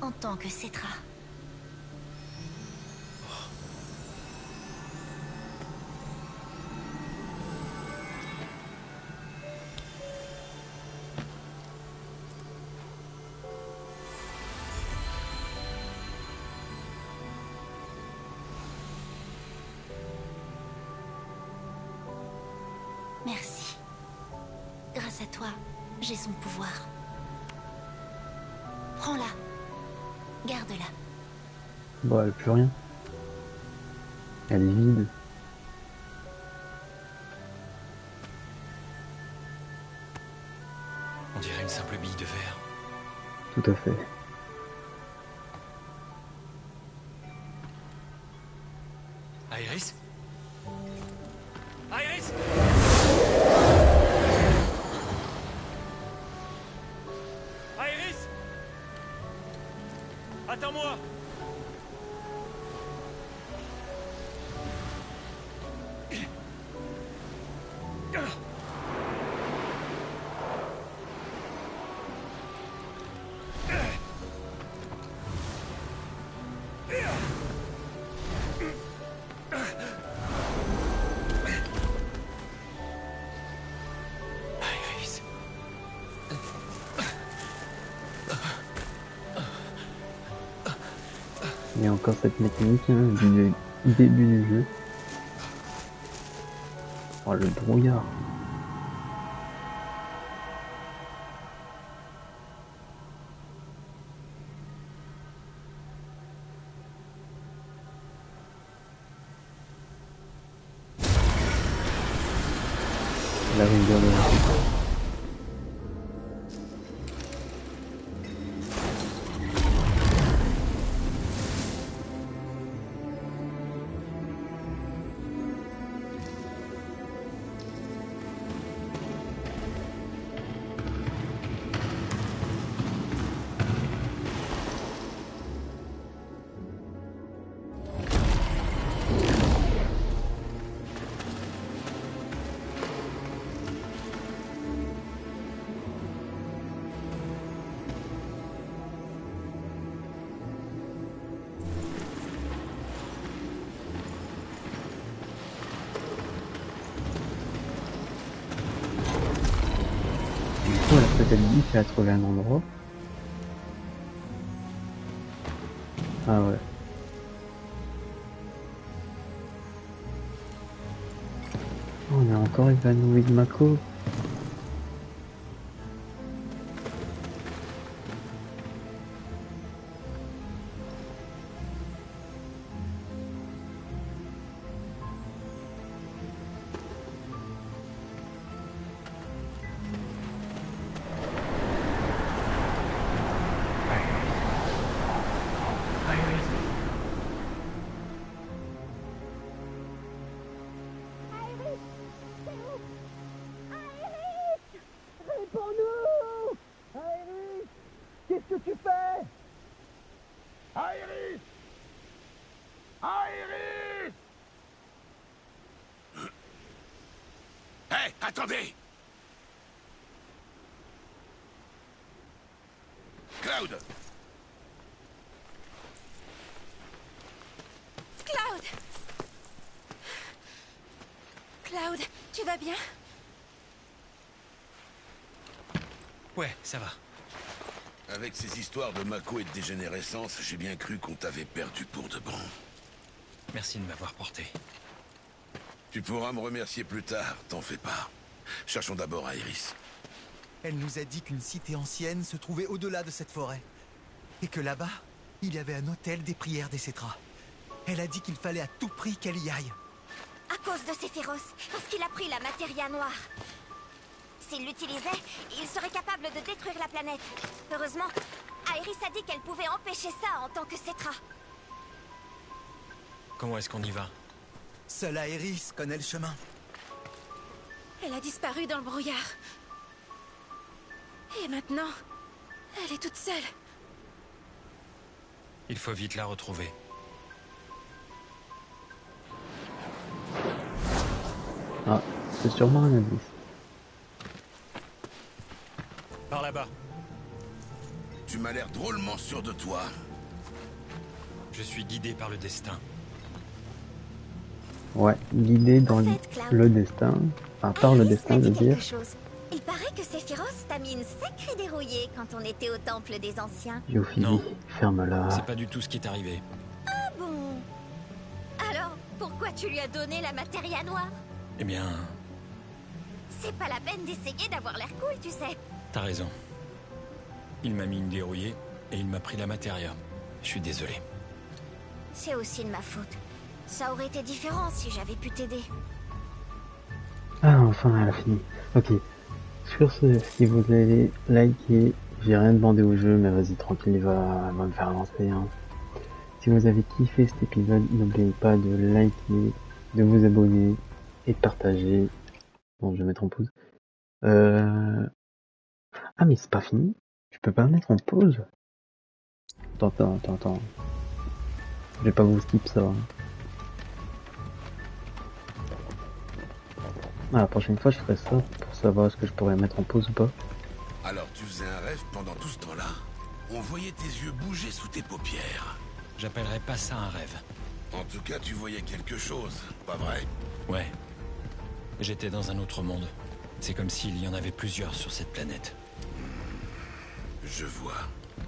En tant que Cetra. Merci. Grâce à toi, j'ai son pouvoir. Prends-la. Garde-la. Bah, elle a plus rien. Elle est vide. On dirait une simple bille de verre. Tout à fait. Iris? Iris? Iris? Attends-moi! Iris. Il y a encore cette mécanique hein, du début du jeu. Oh, le brouillard. La rigueur de la elle a peut-être dit qu'elle a trouvé un endroit. Ah ouais. On a encore évanoui de Mako. Réponds-nous! Iris! Qu'est-ce que tu fais? Iris! Iris! Hé, attendez! Cloud! Cloud! Cloud, tu vas bien? Ouais, ça va. Avec ces histoires de Mako et de dégénérescence, j'ai bien cru qu'on t'avait perdu pour de bon. Merci de m'avoir porté. Tu pourras me remercier plus tard, t'en fais pas. Cherchons d'abord Aerys. Elle nous a dit qu'une cité ancienne se trouvait au-delà de cette forêt. Et que là-bas, il y avait un hôtel des prières des Cétras. Elle a dit qu'il fallait à tout prix qu'elle y aille. À cause de Sephiroth, parce qu'il a pris la Materia Noire. S'il l'utilisait, il serait capable de détruire la planète. Heureusement, Aerys a dit qu'elle pouvait empêcher ça en tant que Cetra. Comment est-ce qu'on y va? Seul Aerys connaît le chemin. Elle a disparu dans le brouillard. Et maintenant, elle est toute seule. Il faut vite la retrouver. Ah, c'est sûrement un indice. Par là-bas. Tu m'as l'air drôlement sûr de toi. Je suis guidé par le destin. Ouais, guidé dans le destin. Enfin, par le destin, je veux dire. Il paraît que Sephiroth t'a mis une sacrée dérouillée quand on était au temple des anciens. Yophili, ferme-la. C'est pas du tout ce qui est arrivé. Ah bon? Alors, pourquoi tu lui as donné la Materia Noire? Eh bien... C'est pas la peine d'essayer d'avoir l'air cool, tu sais. T'as raison. Il m'a mis une dérouillée et il m'a pris la Materia. Je suis désolé. C'est aussi de ma faute. Ça aurait été différent si j'avais pu t'aider. Ah, enfin, elle a fini. Ok. Sur ce, si vous avez liké, j'ai rien demandé au jeu, mais vas-y, tranquille, il va me faire lancer. Hein. Si vous avez kiffé cet épisode, n'oubliez pas de liker, de vous abonner et de partager. Bon, je vais mettre en pause. Ah, mais c'est pas fini. Je peux pas mettre en pause. Attends. Je vais pas vous skip ça. Hein. Ah, la prochaine fois, je ferai ça pour savoir ce que je pourrais mettre en pause ou pas. Alors, tu faisais un rêve pendant tout ce temps-là? On voyait tes yeux bouger sous tes paupières. J'appellerais pas ça un rêve. En tout cas, tu voyais quelque chose, pas vrai? Ouais. J'étais dans un autre monde. C'est comme s'il y en avait plusieurs sur cette planète. Je vois.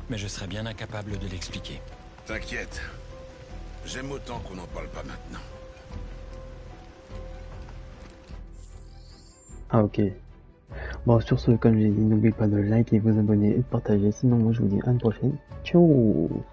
Mais je serais bien incapable de l'expliquer. T'inquiète. J'aime autant qu'on n'en parle pas maintenant. Ah, ok. Bon, sur ce, comme j'ai dit, n'oubliez pas de liker, vous abonner et de partager. Sinon, moi, je vous dis à une prochaine. Ciao!